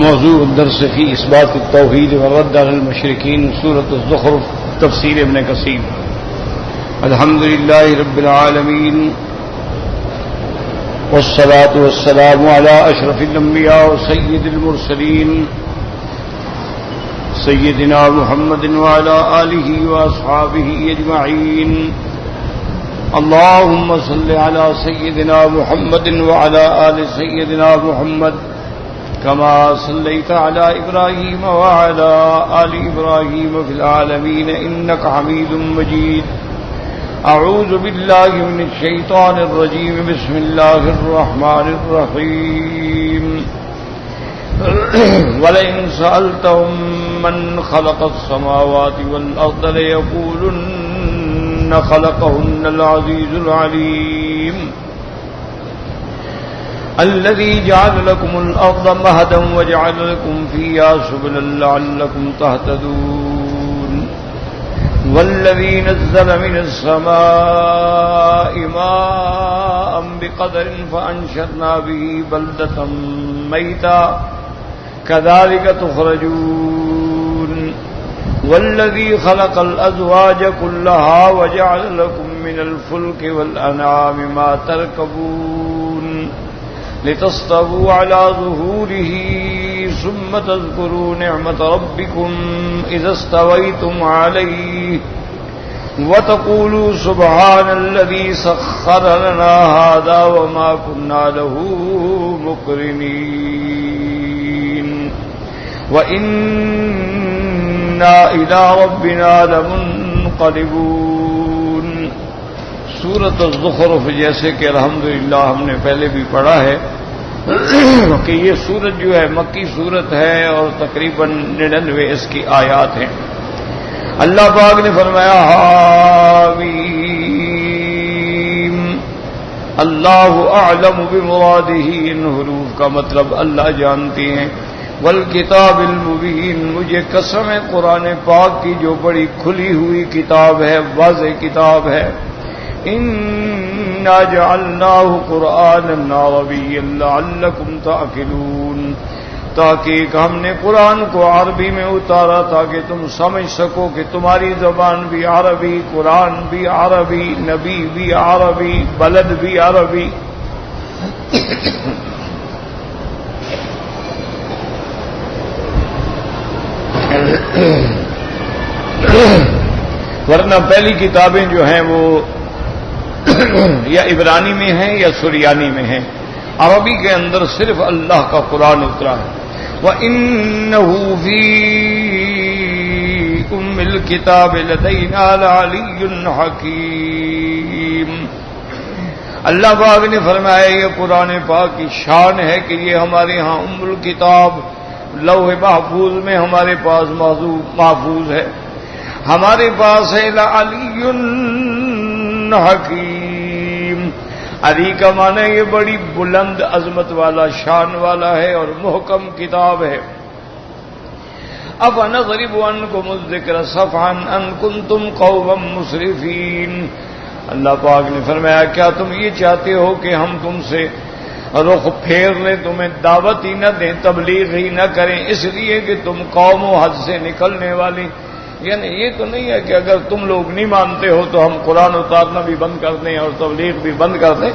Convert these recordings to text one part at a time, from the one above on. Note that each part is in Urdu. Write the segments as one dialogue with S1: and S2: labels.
S1: موضوع الدرس في إثبات التوحيد والرد على المشركين سورة الزخرف تفسير ابن كثير. الحمد لله رب العالمين والصلاة والسلام على أشرف الأنبياء وسيد المرسلين سيدنا محمد وعلى آله وأصحابه أجمعين. اللهم صل على سيدنا محمد وعلى آل سيدنا محمد كما صليت على إبراهيم وعلى آل إبراهيم في العالمين إنك حميد مجيد. أعوذ بالله من الشيطان الرجيم. بسم الله الرحمن الرحيم. ولئن سألتهم من خلق السماوات والأرض ليقولن خلقهن العزيز العليم الذي جعل لكم الأرض مهدا وجعل لكم فيها سبلا لعلكم تهتدون والذي نزل من السماء ماء بقدر فأنشرنا به بلدة ميتا كذلك تخرجون والذي خلق الأزواج كلها وجعل لكم من الفلك والأنعام ما تركبون لتستووا على ظهوره ثم تذكروا نعمة ربكم إذا استويتم عليه وتقولوا سبحان الذي سخر لنا هذا وما كنا له مقرنين وإنا إلى ربنا لمنقلبون. سورۃ الزخرف جیسے کہ الحمدللہ ہم نے پہلے بھی پڑھا ہے کہ یہ سورت جو ہے مکی سورت ہے اور تقریباً 99 اس کی آیات ہیں. اللہ پاک نے فرمایا حامیم اللہ اعلم بمرادہ. ان حروف کا مطلب اللہ جانتے ہیں. والکتاب المبین مجھے قسم ہے قرآن پاک کی جو بڑی کھلی ہوئی کتاب ہے واضح کتاب ہے. اِنَّا جَعَلْنَاهُ قُرْآنًا عَرَبِيًّا لَعَلَّكُمْ تَعْقِلُونَ. تاکہ ہم نے قرآن کو عربی میں اتارا تاکہ تم سمجھ سکو کہ تمہاری زبان بھی عربی، قرآن بھی عربی، نبی بھی عربی، بلد بھی عربی. ورنہ پہلی کتابیں جو ہیں وہ یا عبرانی میں ہیں یا سریانی میں ہیں. عربی کے اندر صرف اللہ کا قرآن اترا ہے. وَإِنَّهُ فِي أُمِّ الْكِتَابِ لَدَيْنَا لَعَلِيٌّ حَكِيمٌ. اللہ پاک نے فرمایا یہ قرآن پاک کی شان ہے کہ یہ ہمارے ہاں ام الکتاب لوح محفوظ میں ہمارے پاس محفوظ ہے. ہمارے پاس ہے لَعَلِيٌّ حکیم. علی کا معنی یہ بڑی بلند عظمت والا شان والا ہے اور محکم کتاب ہے. افنضرب عنکم الذکر صفحا ان کنتم قوما مسرفین. اللہ پاک نے فرمایا کیا تم یہ چاہتے ہو کہ ہم تم سے رخ پھیر لیں، تمہیں دعوت ہی نہ دیں، تبلیغ ہی نہ کریں، اس لیے کہ تم قوم و حد سے نکلنے والی. یعنی یہ تو نہیں ہے کہ اگر تم لوگ نہیں مانتے ہو تو ہم قرآن اتارنا بھی بند کر دیں اور تبلیغ بھی بند کر دیں.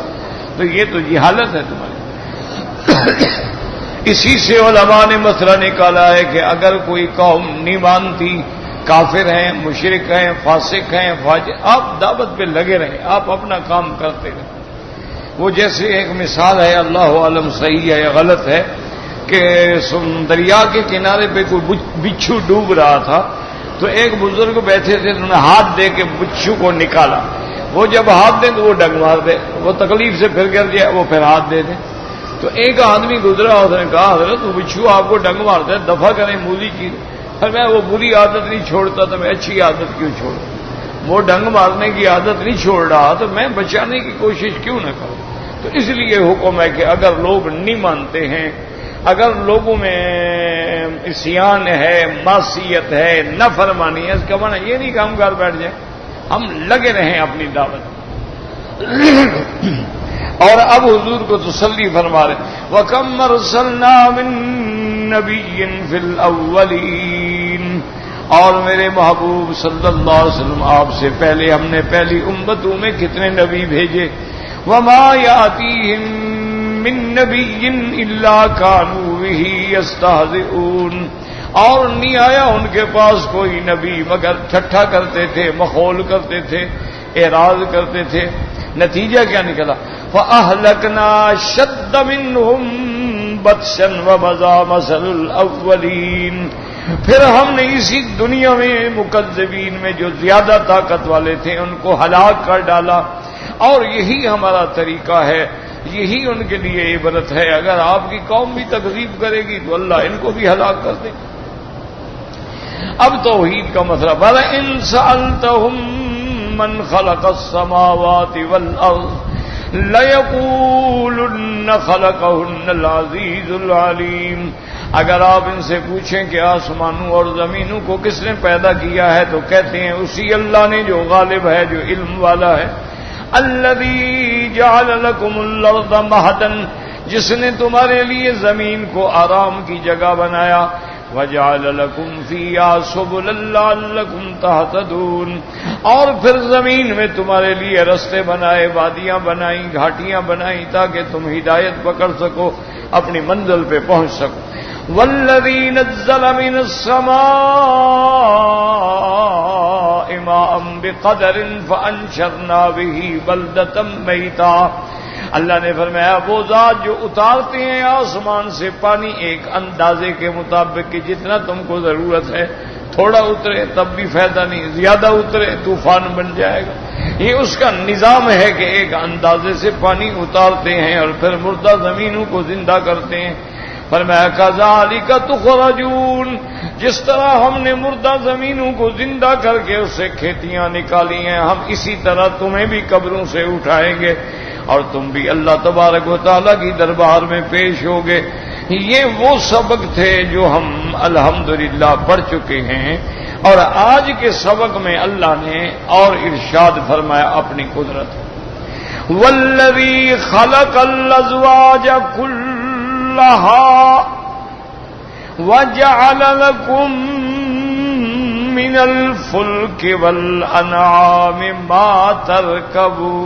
S1: تو یہ تو جہالت ہے تمہاری. اسی سے علماء نے مسئلہ نکالا ہے کہ اگر کوئی قوم نہیں مانتی، کافر ہیں، مشرک ہیں، فاسق ہیں، فاجر، آپ دعوت پہ لگے رہیں، آپ اپنا کام کرتے رہیں. وہ جیسے ایک مثال ہے، اللہ عالم صحیح ہے یا غلط ہے، کہ دریا کے کنارے پہ کوئی بچھو ڈوب رہا تھا تو ایک بزرگ بیٹھے تھے، انہوں نے ہاتھ دے کے بچھو کو نکالا. وہ جب ہاتھ دیں تو وہ ڈنگ مار دے، وہ تکلیف سے پھر گر جائے، وہ پھر ہاتھ دے دیں. تو ایک آدمی گزرا، اس نے کہا حضرت وہ بچھو آپ کو ڈنگ مارتا ہے، دفع کریں مولی چیز. میں وہ بری عادت نہیں چھوڑتا تو میں اچھی عادت کیوں چھوڑوں؟ وہ ڈنگ مارنے کی عادت نہیں چھوڑ رہا تو میں بچانے کی کوشش کیوں نہ کروں؟ تو اس لیے حکم ہے کہ اگر لوگ نہیں مانتے ہیں، اگر لوگوں میں عصیان ہے، معصیت ہے، نافرمانی ہے، اس کا معنی یہ نہیں کہ ہم گھر بیٹھ جائیں، ہم لگے رہیں اپنی دعوت. اور اب حضور کو تسلی فرما رہے وَكَمْ أَرْسَلْنَا مِن نَبِيٍّ فِي الْأَوَّلِينَ، اور میرے محبوب صلی اللہ علیہ وسلم آپ سے پہلے ہم نے پہلی امتوں میں کتنے نبی بھیجے. وَمَا يَأْتِيهِم مِّن نَبِيٍّ إِلَّا كَانُوا بِهِ يَسْتَهْزِئُونَ، اور نہیں آیا ان کے پاس کوئی نبی مگر ٹھٹھا کرتے تھے، مخول کرتے تھے، اعراض کرتے تھے. نتیجہ کیا نکلا؟ فَأَهْلَكْنَا أَشَدَّ مِنْهُمْ بَطْشًا وَمَضَىٰ مَثَلُ الْأَوَّلِينَ، پھر ہم نے اسی دنیا میں مکذبین میں جو زیادہ طاقت والے تھے ان کو ہلاک کر ڈالا، اور یہی ہمارا طریقہ ہے، یہی ان کے لیے عبرت ہے. اگر آپ کی قوم بھی تکذیب کرے گی تو اللہ ان کو بھی ہلاک کر دے. اب توحید کا مسئلہ وَلَئِن سَأَلْتَهُم مَّنْ خَلَقَ السَّمَاوَاتِ وَالْأَرْضَ لَيَقُولُنَّ خَلَقَهُنَّ الْعَزِيزُ الْعَلِيمُ، اگر آپ ان سے پوچھیں کہ آسمانوں اور زمینوں کو کس نے پیدا کیا ہے تو کہتے ہیں اسی اللہ نے جو غالب ہے، جو علم والا ہے. الذی جعل لکم الارض مہدا، جس نے تمہارے لیے زمین کو آرام کی جگہ بنایا. وجعل لکم فیہا سبلا لعلکم تہتدون، اور پھر زمین میں تمہارے لیے رستے بنائے، وادیاں بنائیں، گھاٹیاں بنائیں تاکہ تم ہدایت پکڑ سکو، اپنی منزل پہ پہنچ سکو. والذی نزل من السماء ماء بقدر فانشرنا به بلدة میتا، اللہ نے فرمایا وہ ذات جو اتارتے ہیں آسمان سے پانی ایک اندازے کے مطابق کہ جتنا تم کو ضرورت ہے، تھوڑا اترے تب بھی فائدہ نہیں، زیادہ اترے طوفان بن جائے گا. یہ اس کا نظام ہے کہ ایک اندازے سے پانی اتارتے ہیں اور پھر مردہ زمینوں کو زندہ کرتے ہیں. فرمایا کذالک تخرجون، جس طرح ہم نے مردہ زمینوں کو زندہ کر کے اس سے کھیتیاں نکالی ہیں، ہم اسی طرح تمہیں بھی قبروں سے اٹھائیں گے اور تم بھی اللہ تبارک و تعالیٰ کی دربار میں پیش ہوگے. یہ وہ سبق تھے جو ہم الحمدللہ پڑھ چکے ہیں، اور آج کے سبق میں اللہ نے اور ارشاد فرمایا اپنی قدرت. والذی خلق الازواج کلھا وجعل لکم من الفلک والانعام ما ترکبون.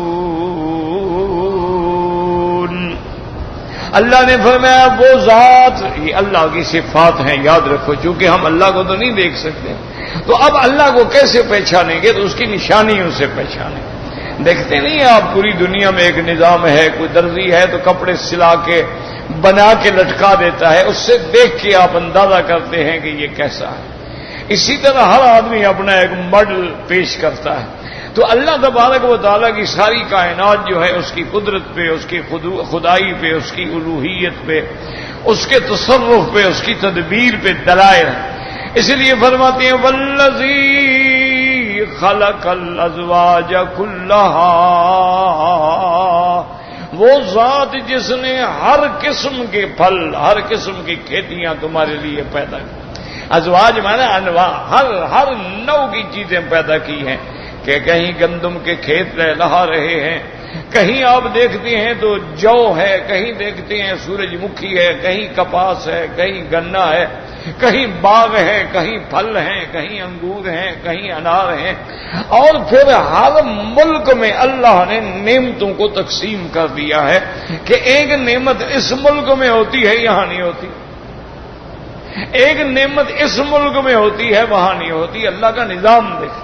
S1: اللہ نے فرمایا وہ ذات، یہ اللہ کی صفات ہیں، یاد رکھو، چونکہ ہم اللہ کو تو نہیں دیکھ سکتے، تو اب اللہ کو کیسے پہچانیں گے؟ تو اس کی نشانیوں سے پہچانیں. دیکھتے نہیں آپ پوری دنیا میں ایک نظام ہے، کوئی درزی ہے تو کپڑے سلا کے بنا کے لٹکا دیتا ہے، اس سے دیکھ کے آپ اندازہ کرتے ہیں کہ یہ کیسا ہے. اسی طرح ہر آدمی اپنا ایک ماڈل پیش کرتا ہے. تو اللہ تبارک و تعالیٰ کی ساری کائنات جو ہے اس کی قدرت پہ، اس کی خدائی پہ، اس کی الوہیت پہ، اس کے تصرف پہ، اس کی تدبیر پہ دلائل ہیں. اس لیے فرماتے ہیں والذی خلق الازواج کلھا، وہ ذات جس نے ہر قسم کے پھل، ہر قسم کی کھیتیاں تمہارے لیے پیدا کی. ازواج مانا انواع، ہر نوع کی چیزیں پیدا کی ہیں، کہ کہیں گندم کے کھیت لہا رہے ہیں، کہیں آپ دیکھتے ہیں تو جو ہے، کہیں دیکھتے ہیں سورج مکھی ہے، کہیں کپاس ہے، کہیں گنا ہے، کہیں باغ ہے، کہیں پھل ہیں، کہیں انگور ہیں، کہیں انار ہیں. اور پھر ہر ملک میں اللہ نے نعمتوں کو تقسیم کر دیا ہے کہ ایک نعمت اس ملک میں ہوتی ہے، یہاں نہیں ہوتی، ایک نعمت اس ملک میں ہوتی ہے، وہاں نہیں ہوتی. اللہ کا نظام دیکھ،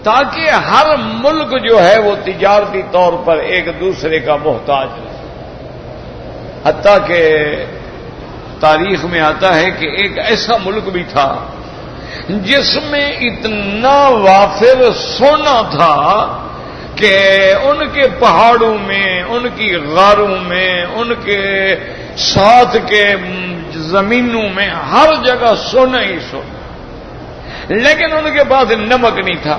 S1: تاکہ ہر ملک جو ہے وہ تجارتی طور پر ایک دوسرے کا محتاج رہے. حتیٰ کہ تاریخ میں آتا ہے کہ ایک ایسا ملک بھی تھا جس میں اتنا وافر سونا تھا کہ ان کے پہاڑوں میں، ان کی غاروں میں، ان کے ساتھ کے زمینوں میں ہر جگہ سونا ہی سونا، لیکن ان کے پاس نمک نہیں تھا.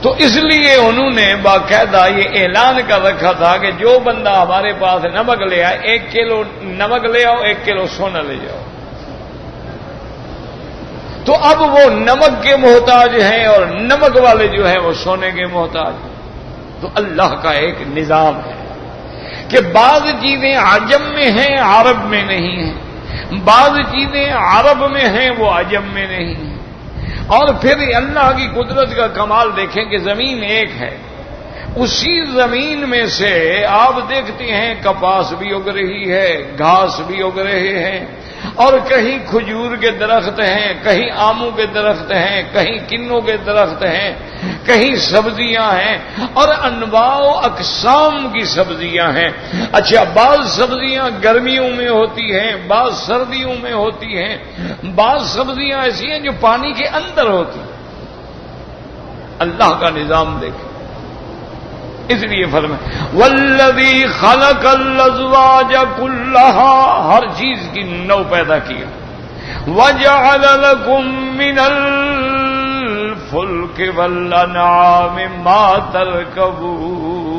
S1: تو اس لیے انہوں نے باقاعدہ یہ اعلان کر رکھا تھا کہ جو بندہ ہمارے پاس نمک لے آئے، 1 کلو نمک لے آؤ، 1 کلو سونا لے جاؤ. تو اب وہ نمک کے محتاج ہیں اور نمک والے جو ہیں وہ سونے کے محتاج ہیں. تو اللہ کا ایک نظام ہے کہ بعض چیزیں عجم میں ہیں عرب میں نہیں ہیں، بعض چیزیں عرب میں ہیں وہ عجم میں نہیں ہیں. اور پھر اللہ کی قدرت کا کمال دیکھیں کہ زمین ایک ہے، اسی زمین میں سے آپ دیکھتے ہیں کپاس بھی اگ رہی ہے، گھاس بھی اگ رہے ہیں، اور کہیں کھجور کے درخت ہیں، کہیں آموں کے درخت ہیں، کہیں کنوں کے درخت ہیں، کہیں سبزیاں ہیں، اور انواع و اقسام کی سبزیاں ہیں. اچھا، بعض سبزیاں گرمیوں میں ہوتی ہیں، بعض سردیوں میں ہوتی ہیں، بعض سبزیاں ایسی ہیں جو پانی کے اندر ہوتی ہیں. اللہ کا نظام دیکھیں. اس لیے فرمایا والذی خلق الازواج کلھا، ہر چیز کی نو پیدا کیا. وجعل لکم من الفلک والانعام ما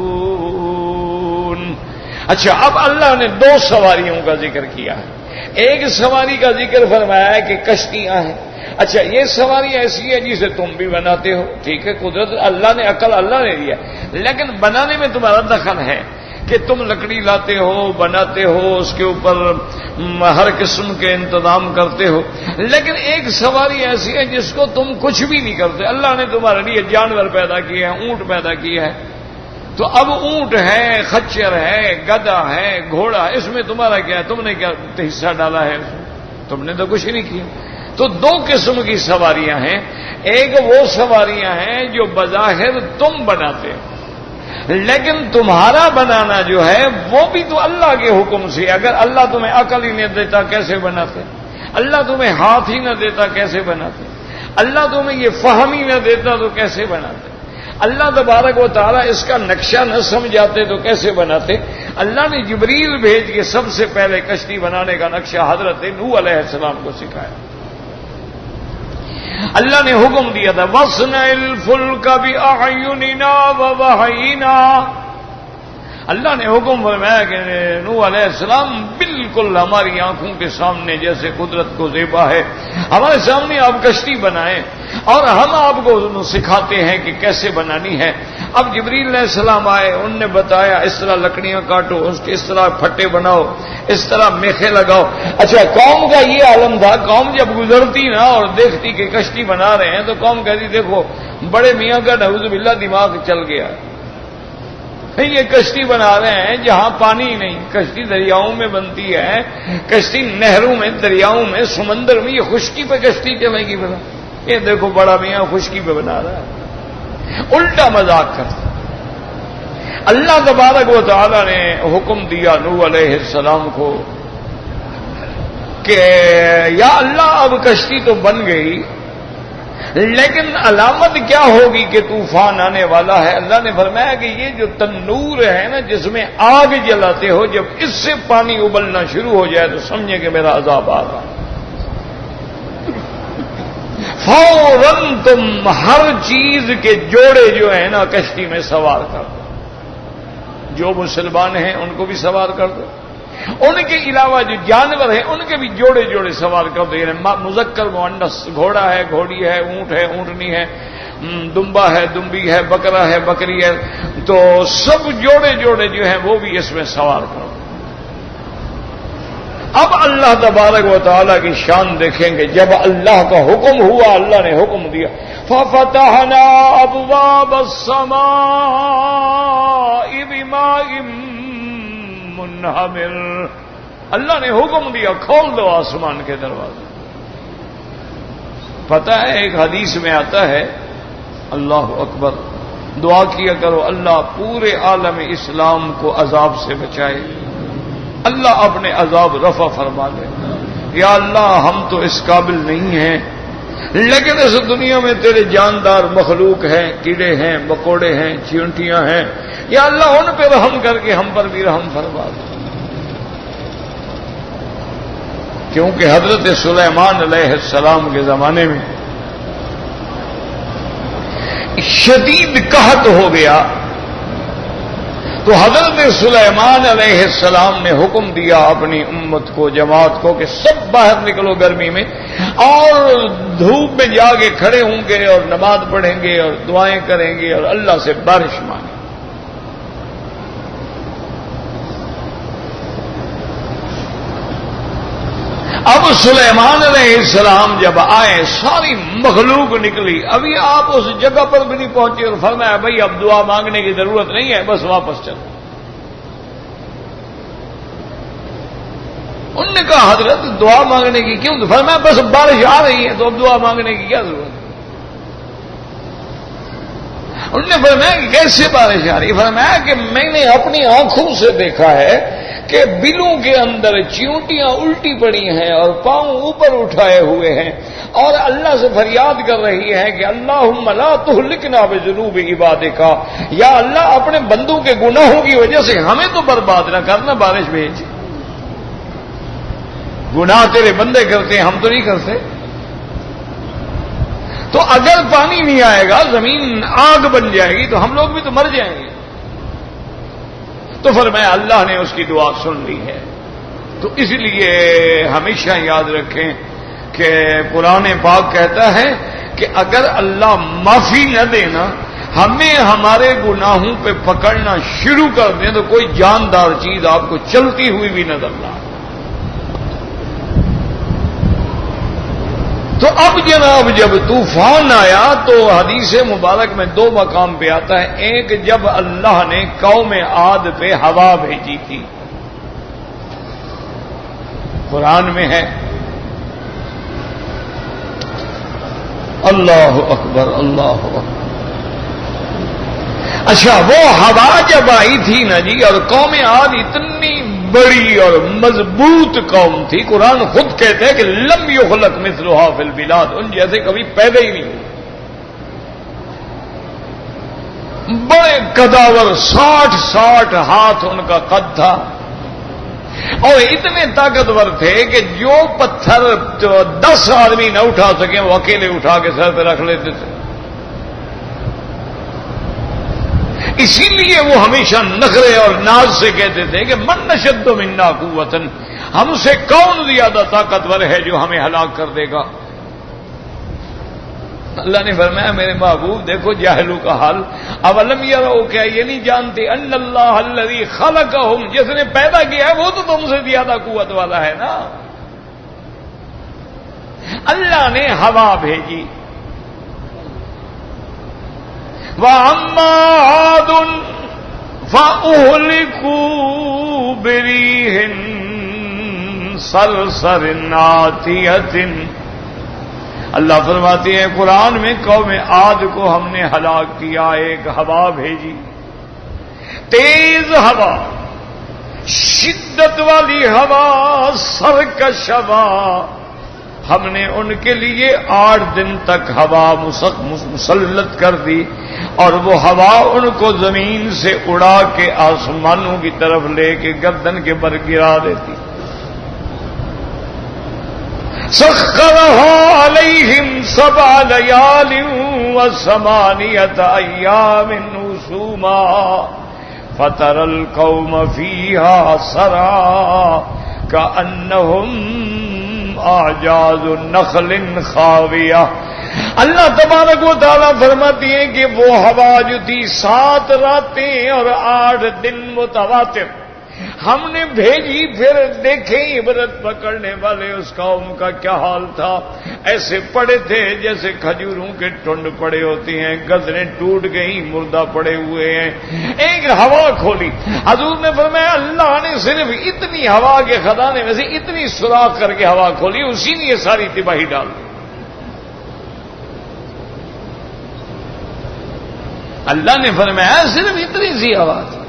S1: ترکبون. اچھا، اب اللہ نے دو سواریوں کا ذکر کیا ہے. ایک سواری کا ذکر فرمایا ہے کہ کشتیاں ہیں. اچھا، یہ سواری ایسی ہے جسے تم بھی بناتے ہو، ٹھیک ہے، قدرت اللہ نے، عقل اللہ نے دیا، لیکن بنانے میں تمہارا دخل ہے کہ تم لکڑی لاتے ہو، بناتے ہو، اس کے اوپر ہر قسم کے انتظام کرتے ہو. لیکن ایک سواری ایسی ہے جس کو تم کچھ بھی نہیں کرتے. اللہ نے تمہارے لیے جانور پیدا کیے ہیں، اونٹ پیدا کیے ہیں. تو اب اونٹ ہے، خچر ہے، گدھا ہے، گھوڑا ہے، اس میں تمہارا کیا ہے؟ تم نے کیا حصہ ڈالا ہے؟ تم نے تو کچھ نہیں کیا. تو دو قسم کی سواریاں ہیں. ایک وہ سواریاں ہیں جو بظاہر تم بناتے ہو، لیکن تمہارا بنانا جو ہے وہ بھی تو اللہ کے حکم سے. اگر اللہ تمہیں عقل ہی نہ دیتا کیسے بناتے؟ اللہ تمہیں ہاتھ ہی نہ دیتا کیسے بناتے؟ اللہ تمہیں یہ فہم ہی نہ دیتا تو کیسے بناتے؟ اللہ تبارک و تعالیٰ اس کا نقشہ نہ سمجھاتے تو کیسے بناتے؟ اللہ نے جبریل بھیج کے سب سے پہلے کشتی بنانے کا نقشہ حضرت نوح علیہ السلام کو سکھایا. اللہ نے حکم دیا تھا وَاصْنَعِ الْفُلْكَ بِأَعْيُنِنَا وَوَحْيِنَا. اللہ نے حکم فرمایا کہ نوح علیہ السلام بالکل ہماری آنکھوں کے سامنے جیسے قدرت کو زیبا ہے، ہمارے سامنے آپ کشتی بنائیں اور ہم آپ کو سکھاتے ہیں کہ کیسے بنانی ہے. اب جبریل علیہ السلام آئے، ان نے بتایا اس طرح لکڑیاں کاٹو، اس طرح پھٹے بناؤ، اس طرح میخے لگاؤ. اچھا، قوم کا یہ عالم تھا. قوم جب گزرتی نا اور دیکھتی کہ کشتی بنا رہے ہیں تو قوم کہتی دیکھو بڑے میاں کا نعوذ باللہ دماغ چل گیا، یہ کشتی بنا رہے ہیں جہاں پانی نہیں. کشتی دریاؤں میں بنتی ہے، کشتی نہروں میں، دریاؤں میں، سمندر میں. یہ خشکی پہ کشتی چلے گی بنا؟ یہ دیکھو بڑا میاں خشکی پہ بنا رہا ہے. الٹا مذاق کرتا. اللہ تبارک و تعالی نے حکم دیا نوح علیہ السلام کو کہ یا اللہ اب کشتی تو بن گئی، لیکن علامت کیا ہوگی کہ طوفان آنے والا ہے؟ اللہ نے فرمایا کہ یہ جو تنور ہے نا جس میں آگ جلاتے ہو، جب اس سے پانی ابلنا شروع ہو جائے تو سمجھے کہ میرا عذاب آ رہا. فوراً تم ہر چیز کے جوڑے جو ہیں نا کشتی میں سوار کر دو. جو مسلمان ہیں ان کو بھی سوار کر دو، ان کے علاوہ جو جانور ہیں ان کے بھی جوڑے جوڑے سوار کر دو. یعنی مذکر مؤنث، گھوڑا ہے، گھوڑی ہے، اونٹ ہے، اونٹنی ہے، دمبا ہے، دمبی ہے، بکرا ہے، بکری ہے، تو سب جوڑے جوڑے جو ہیں وہ بھی اس میں سوار کرو. اب اللہ تبارک و تعالیٰ کی شان دیکھیں گے. جب اللہ کا حکم ہوا، اللہ نے حکم دیا فَفَتَحْنَا أَبْوَابَ السَّمَاءِ بِمَاءٍ مُنْهَمِرٍ. اللہ نے حکم دیا کھول دو آسمان کے دروازے. پتہ ہے ایک حدیث میں آتا ہے، اللہ اکبر، دعا کیا کرو اللہ پورے عالم اسلام کو عذاب سے بچائے، اللہ اپنے عذاب رفع فرما دے. یا اللہ ہم تو اس قابل نہیں ہیں، لیکن اس دنیا میں تیرے جاندار مخلوق ہیں، کیڑے ہیں، مکوڑے ہیں، چیونٹیاں ہیں، یا اللہ ان پہ رحم کر کے ہم پر بھی رحم فرما دے. کیونکہ حضرت سلیمان علیہ السلام کے زمانے میں شدید قحط ہو گیا، تو حضرت سلیمان علیہ السلام نے حکم دیا اپنی امت کو، جماعت کو، کہ سب باہر نکلو گرمی میں اور دھوپ میں جا کے کھڑے ہوں گے اور نماز پڑھیں گے اور دعائیں کریں گے اور اللہ سے بارش مانگیں. اب سلیمان علیہ السلام جب آئے ساری مخلوق نکلی، ابھی آپ اس جگہ پر بھی نہیں پہنچے اور فرمایا بھائی اب دعا مانگنے کی ضرورت نہیں ہے، بس واپس چلو۔ انہوں نے کہا حضرت دعا مانگنے کی کیوں؟ فرمایا بس بارش آ رہی ہے تو اب دعا مانگنے کی کیا ضرورت ہے؟ انہوں نے فرمایا کہ کیسے بارش آ رہی ہے؟ فرمایا کہ میں نے اپنی آنکھوں سے دیکھا ہے کہ بلوں کے اندر چیونٹیاں الٹی پڑی ہیں اور پاؤں اوپر اٹھائے ہوئے ہیں اور اللہ سے فریاد کر رہی ہے کہ اللہم لا تہلکنا بذنوب عبادک، یا اللہ اپنے بندوں کے گناہوں کی وجہ سے ہمیں تو برباد نہ کرنا، بارش بھیج۔ گناہ تیرے بندے کرتے ہیں، ہم تو نہیں کرتے۔ تو اگر پانی نہیں آئے گا زمین آگ بن جائے گی تو ہم لوگ بھی تو مر جائیں گے۔ تو فرمایا اللہ نے اس کی دعا سن لی ہے۔ تو اس لیے ہمیشہ یاد رکھیں کہ قرآن پاک کہتا ہے کہ اگر اللہ معافی نہ دینا، ہمیں ہمارے گناہوں پہ پکڑنا شروع کر دیں تو کوئی جاندار چیز آپ کو چلتی ہوئی بھی نظر نہ آئے۔ تو اب جناب جب طوفان آیا تو حدیث مبارک میں دو مقام پہ آتا ہے، ایک جب اللہ نے قوم عاد پہ ہوا بھیجی تھی، قرآن میں ہے، اللہ اکبر اللہ اکبر۔ اچھا وہ ہوا جب آئی تھی نا جی، اور قوم عاد اتنی بڑی اور مضبوط قوم تھی، قرآن خود کہتے ہیں کہ لم یخلق مثلھا فی البلاد، ان جیسے کبھی پیدا ہی نہیں ہوئے، بڑے قداور، 60 ہاتھ ان کا قد تھا، اور اتنے طاقتور تھے کہ جو پتھر 10 آدمی نہ اٹھا سکیں وہ اکیلے اٹھا کے سر پہ رکھ لیتے تھے۔ اسی لیے وہ ہمیشہ نخرے اور ناز سے کہتے تھے کہ من نشد منا قوتا، ہم سے کون زیادہ طاقتور ہے جو ہمیں ہلاک کر دے گا؟ اللہ نے فرمایا میرے محبوب دیکھو جاہلوں کا حال، اولم یروا، کیا یہ نہیں جانتے ان اللہ الذی خلقہم، جس نے پیدا کیا ہے وہ تو تم سے زیادہ قوت والا ہے نا۔ اللہ نے ہوا بھیجی، وَأَمَّا عَادٌ فَأُهْلِكُوا بِرِيحٍ صَرْصَرٍ عَاتِيَةٍ۔ اللہ فرماتے ہیں قرآن میں قوم عاد کو ہم نے ہلاک کیا، ایک ہوا بھیجی، تیز ہوا، شدت والی ہوا، سرکش ہوا، ہم نے ان کے لیے 8 دن تک ہوا مسلط کر دی، اور وہ ہوا ان کو زمین سے اڑا کے آسمانوں کی طرف لے کے گردن کے بر گرا دیتی۔ سخرها علیہم 7 لیال و8 ایام حسوما فتر القوم فیہا سرعا کأنہم اعجاز نخل خاویہ۔ اللہ تبارک و تعالیٰ فرماتی ہیں کہ وہ ہوا جو تھی 7 راتیں اور 8 دن متواتر ہم نے بھیجی، پھر دیکھیں عبرت پکڑنے والے اس قوم کا کیا حال تھا، ایسے پڑے تھے جیسے کھجوروں کے ٹنڈ پڑے ہوتے ہیں، گردنیں ٹوٹ گئی، مردہ پڑے ہوئے ہیں۔ ایک ہوا کھولی، حضور نے فرمایا اللہ نے صرف اتنی ہوا کے خزانے میں سے اتنی سوراخ کر کے ہوا کھولی، اسی نے یہ ساری تباہی ڈال دی۔ اللہ نے فرمایا صرف اتنی سی ہوا تھی۔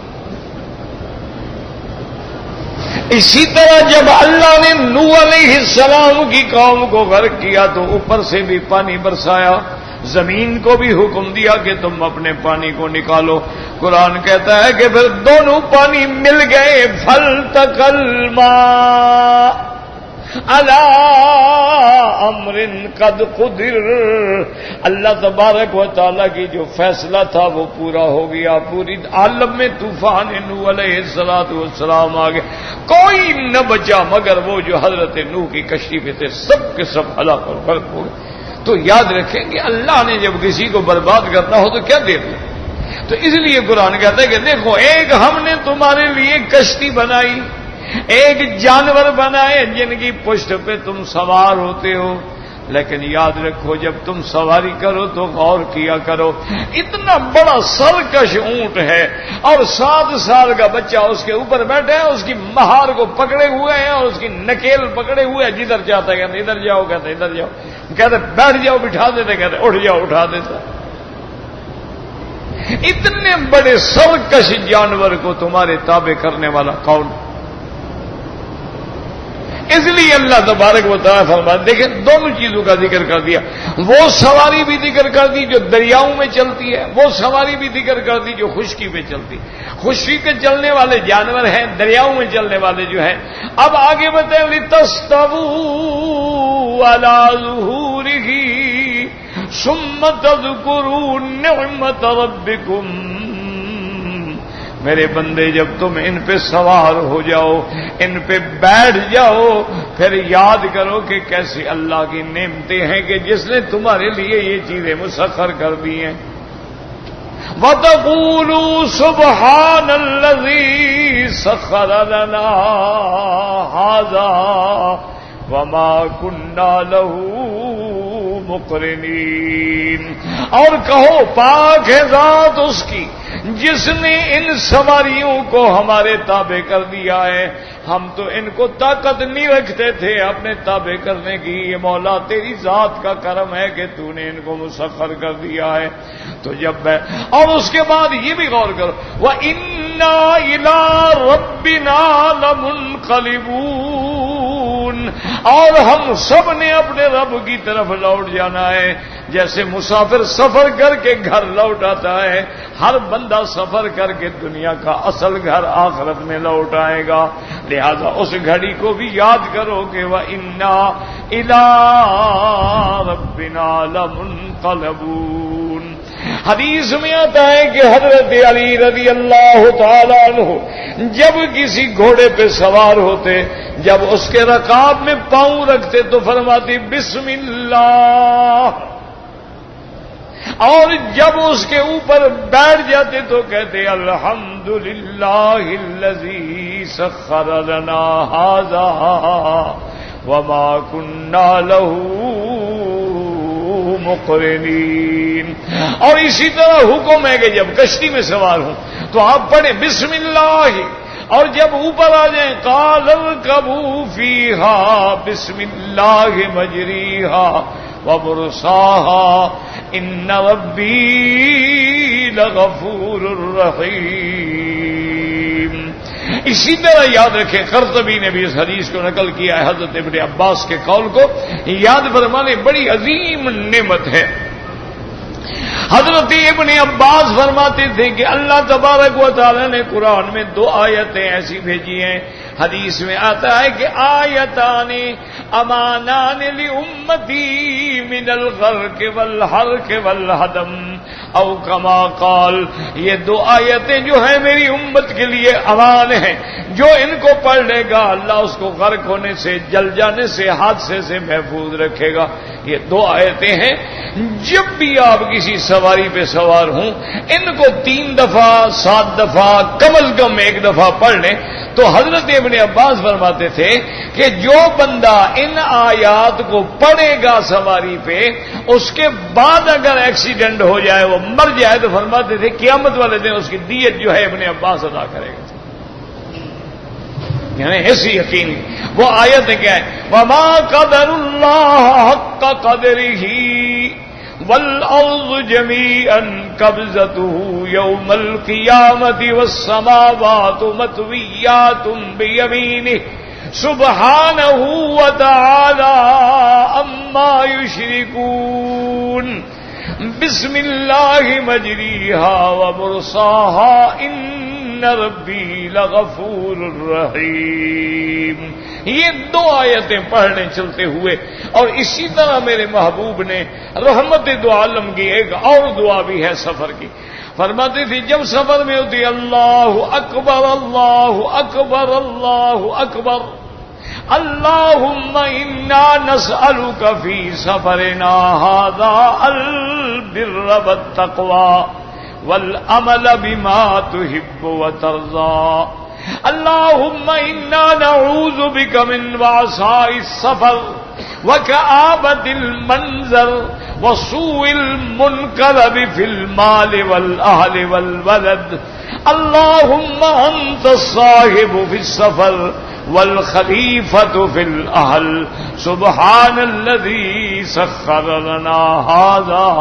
S1: اسی طرح جب اللہ نے نوح علیہ السلام کی قوم کو غرق کیا تو اوپر سے بھی پانی برسایا، زمین کو بھی حکم دیا کہ تم اپنے پانی کو نکالو۔ قرآن کہتا ہے کہ پھر دونوں پانی مل گئے، فَالْتَقَى الْمَاءُ عَلَىٰ أَمْرٍ قَدْ قُدِرَ۔ اللہ تبارک و تعالیٰ کی جو فیصلہ تھا وہ پورا ہو گیا، پوری عالم میں طوفان نوح علیہ السلام آ گئے، کوئی نہ بچا مگر وہ جو حضرت نوح کی کشتی پہ تھے، سب کے سب ہلاک اور غرق ہو گئے۔ تو یاد رکھیں کہ اللہ نے جب کسی کو برباد کرنا ہو تو کیا دیر لے، تو اس لیے قرآن کہتا ہے کہ دیکھو ایک ہم نے تمہارے لیے کشتی بنائی، ایک جانور بنائے جن کی پشت پہ تم سوار ہوتے ہو، لیکن یاد رکھو جب تم سواری کرو تو غور کیا کرو، اتنا بڑا سرکش اونٹ ہے اور 7 سال کا بچہ اس کے اوپر بیٹھا ہے، اس کی مہار کو پکڑے ہوئے ہیں اور اس کی نکیل پکڑے ہوئے ہیں، جدھر جاتا ہے کہتے ادھر جاؤ، کہتے ادھر جاؤ، کہتے بیٹھ جاؤ بٹھا دیتے، کہتے اٹھ جاؤ اٹھا دیتا۔ اتنے بڑے سرکش جانور کو تمہارے تابع کرنے والا کون؟ اس لیے اللہ تبارک و تعالیٰ فرماتے دیکھیں دونوں چیزوں کا ذکر کر دیا، وہ سواری بھی ذکر کر دی جو دریاؤں میں چلتی ہے، وہ سواری بھی ذکر کر دی جو خشکی پہ چلتی، خشکی کے چلنے والے جانور ہیں، دریاؤں میں چلنے والے جو ہیں۔ اب آگے بتائیں لِتَسْتَوُوا عَلَى ظُهُورِهِ ثُمَّ تَذْكُرُوا نِعْمَةَ رَبِّكُمْ، میرے بندے جب تم ان پہ سوار ہو جاؤ، ان پہ بیٹھ جاؤ، پھر یاد کرو کہ کیسی اللہ کی نعمتیں ہیں کہ جس نے تمہارے لیے یہ چیزیں مسخر کر دی ہیں۔ وَتَقُولُوا سُبْحَانَ الَّذِي سَخَّرَ لَنَا هَذَا وَمَا كُنَّا لَهُ مقرنین، اور کہو پاک ہے ذات اس کی جس نے ان سواریوں کو ہمارے تابع کر دیا ہے، ہم تو ان کو طاقت نہیں رکھتے تھے اپنے تابع کرنے کی، یہ مولا تیری ذات کا کرم ہے کہ تو نے ان کو مسخر کر دیا ہے۔ تو جب اور اس کے بعد یہ بھی غور کرو وَإِنَّا إِلَىٰ رَبِّنَا لَمُنْقَلِبُونَ، اور ہم سب نے اپنے رب کی طرف لوٹ جانا ہے، جیسے مسافر سفر کر کے گھر لوٹ آتا ہے، ہر بندہ سفر کر کے دنیا کا اصل گھر آخرت میں لوٹ آئے گا، لہذا اس گھڑی کو بھی یاد کرو کہ وَإِنَّا إِلَىٰ رَبِّنَا لَمُنْقَلِبُونَ۔ حدیث میں آتا ہے کہ حضرت علی رضی اللہ تعالیٰ عنہ جب کسی گھوڑے پہ سوار ہوتے، جب اس کے رکاب میں پاؤں رکھتے تو فرماتی بسم اللہ، اور جب اس کے اوپر بیٹھ جاتے تو کہتے الحمدللہ الذی سخر لنا ھذا وما كنا له مقرنین۔ اور اسی طرح حکم ہے کہ جب کشتی میں سوار ہوں تو آپ پڑھیں بسم اللہ، اور جب اوپر آ جائیں قال اركبوا فيها بسم اللہ مجریہا ومرساها ان ربی لغفور رحیم۔ اسی طرح یاد رکھیں قرطبی نے بھی اس حدیث کو نقل کیا ہے حضرت ابن عباس کے قول کو یاد فرمانے، بڑی عظیم نعمت ہے۔ حضرت ابن عباس فرماتے تھے کہ اللہ تبارک و تعالی نے قرآن میں 2 آیتیں ایسی بھیجی ہیں، حدیث میں آتا ہے کہ آیتان امانان لامتی من الغرق والحرق والہدم او کما قال، یہ 2 آیتیں جو ہیں میری امت کے لیے امان ہیں، جو ان کو پڑھ لے گا اللہ اس کو غرق ہونے سے، جل جانے سے، حادثے سے محفوظ رکھے گا۔ یہ 2 آیتیں ہیں، جب بھی آپ کسی سواری پہ سوار ہوں ان کو 3 دفعہ 7 دفعہ کم از کم 1 دفعہ پڑھ لیں۔ تو حضرت ابن عباس فرماتے تھے کہ جو بندہ ان آیات کو پڑھے گا سواری پہ، اس کے بعد اگر ایکسیڈنٹ ہو جائے وہ مر جائے تو فرماتے تھے قیامت والے دن اس کی دیت جو ہے ابن عباس ادا کرے گا۔ یعنی ایسی یقین وہ آیت کیا ہے وما قدر اللہ حق قدرہ والارض جميعا قبضته يوم القيامة والسماوات مطويات بيمينه سبحانه وتعالى عما يشركون بسم الله مجريها ومرساها ان ربي لغفور رحيم۔ یہ 2 آیتیں پڑھنے چلتے ہوئے، اور اسی طرح میرے محبوب نے رحمت دو عالم کی ایک اور دعا بھی ہے سفر کی، فرماتی تھی جب سفر میں ہوتی اللہ اکبر اللہ اکبر اللہ اکبر اللہم انا نسألک فی سفرنا ھذا البر والتقوی والعمل بما تحب وترضى اللہم انا نعوذ بک من وعثاء السفر وکآبۃ المنظر وسوء المنقلب فی المال والاہل والولد اللہم انت الصاحب فی السفر والخلیفۃ فی الاہل سبحان الذی سخر لنا ھذا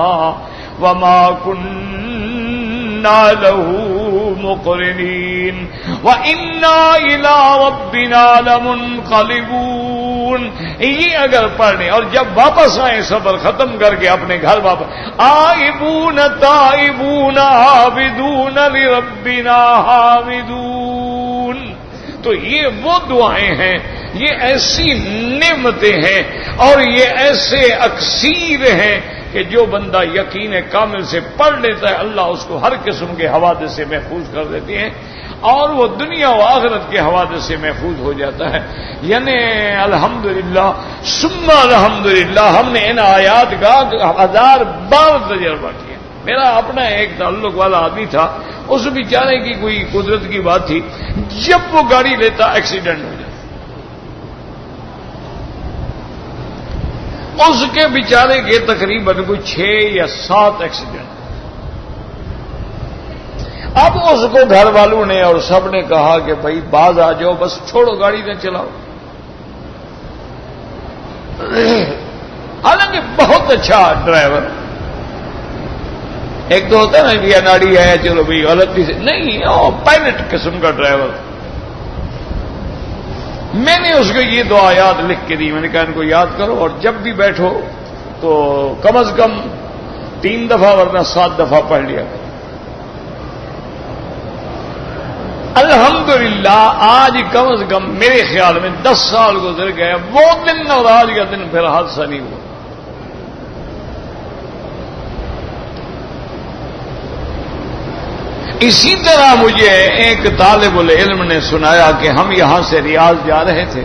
S1: وما كنا له مقرنين وإنا إلى ربنا لمنقلبون. یہ اگر پڑھنے اور جب واپس آئیں سفر ختم کر کے اپنے گھر واپس آئبون تائبون عابدون لربنا حامدون. تو یہ وہ دعائیں ہیں، یہ ایسی نعمتیں ہیں اور یہ ایسے اکثیر ہیں کہ جو بندہ یقین کامل سے پڑھ لیتا ہے اللہ اس کو ہر قسم کے حوادث سے محفوظ کر دیتے ہیں اور وہ دنیا و آخرت کے حوادث سے محفوظ ہو جاتا ہے. یعنی الحمدللہ ثم الحمدللہ ہم نے ان آیات کا 1000 بار تجربہ کیا. میرا اپنا ایک تعلق والا آدمی تھا، اس بیچارے کی کوئی قدرت کی بات تھی، جب وہ گاڑی لیتا ایکسیڈنٹ ہو جاتا. اس کے بیچارے کے تقریباً کوئی 6 یا 7 ایکسیڈنٹ. اب اس کو گھر والوں نے اور سب نے کہا کہ بھائی باز آ جاؤ، بس چھوڑو گاڑی نہ چلاؤ. حالانکہ بہت اچھا ڈرائیور، ایک تو ہوتا ہے نا یہ ناڑی ہے چلو بھائی غلطی سے نہیں، پائلٹ قسم کا ڈرائیور. میں نے اس کو یہ دعا یاد لکھ کے دی، میں نے کہا ان کو یاد کرو اور جب بھی بیٹھو تو کم از کم 3 دفعہ ورنہ 7 دفعہ پڑھ لیا کرو. الحمدللہ آج کم از کم میرے خیال میں 10 سال گزر گئے، وہ دن اور آج کا دن پھر حادثہ نہیں ہوا. اسی طرح مجھے ایک طالب العلم نے سنایا کہ ہم یہاں سے ریاض جا رہے تھے،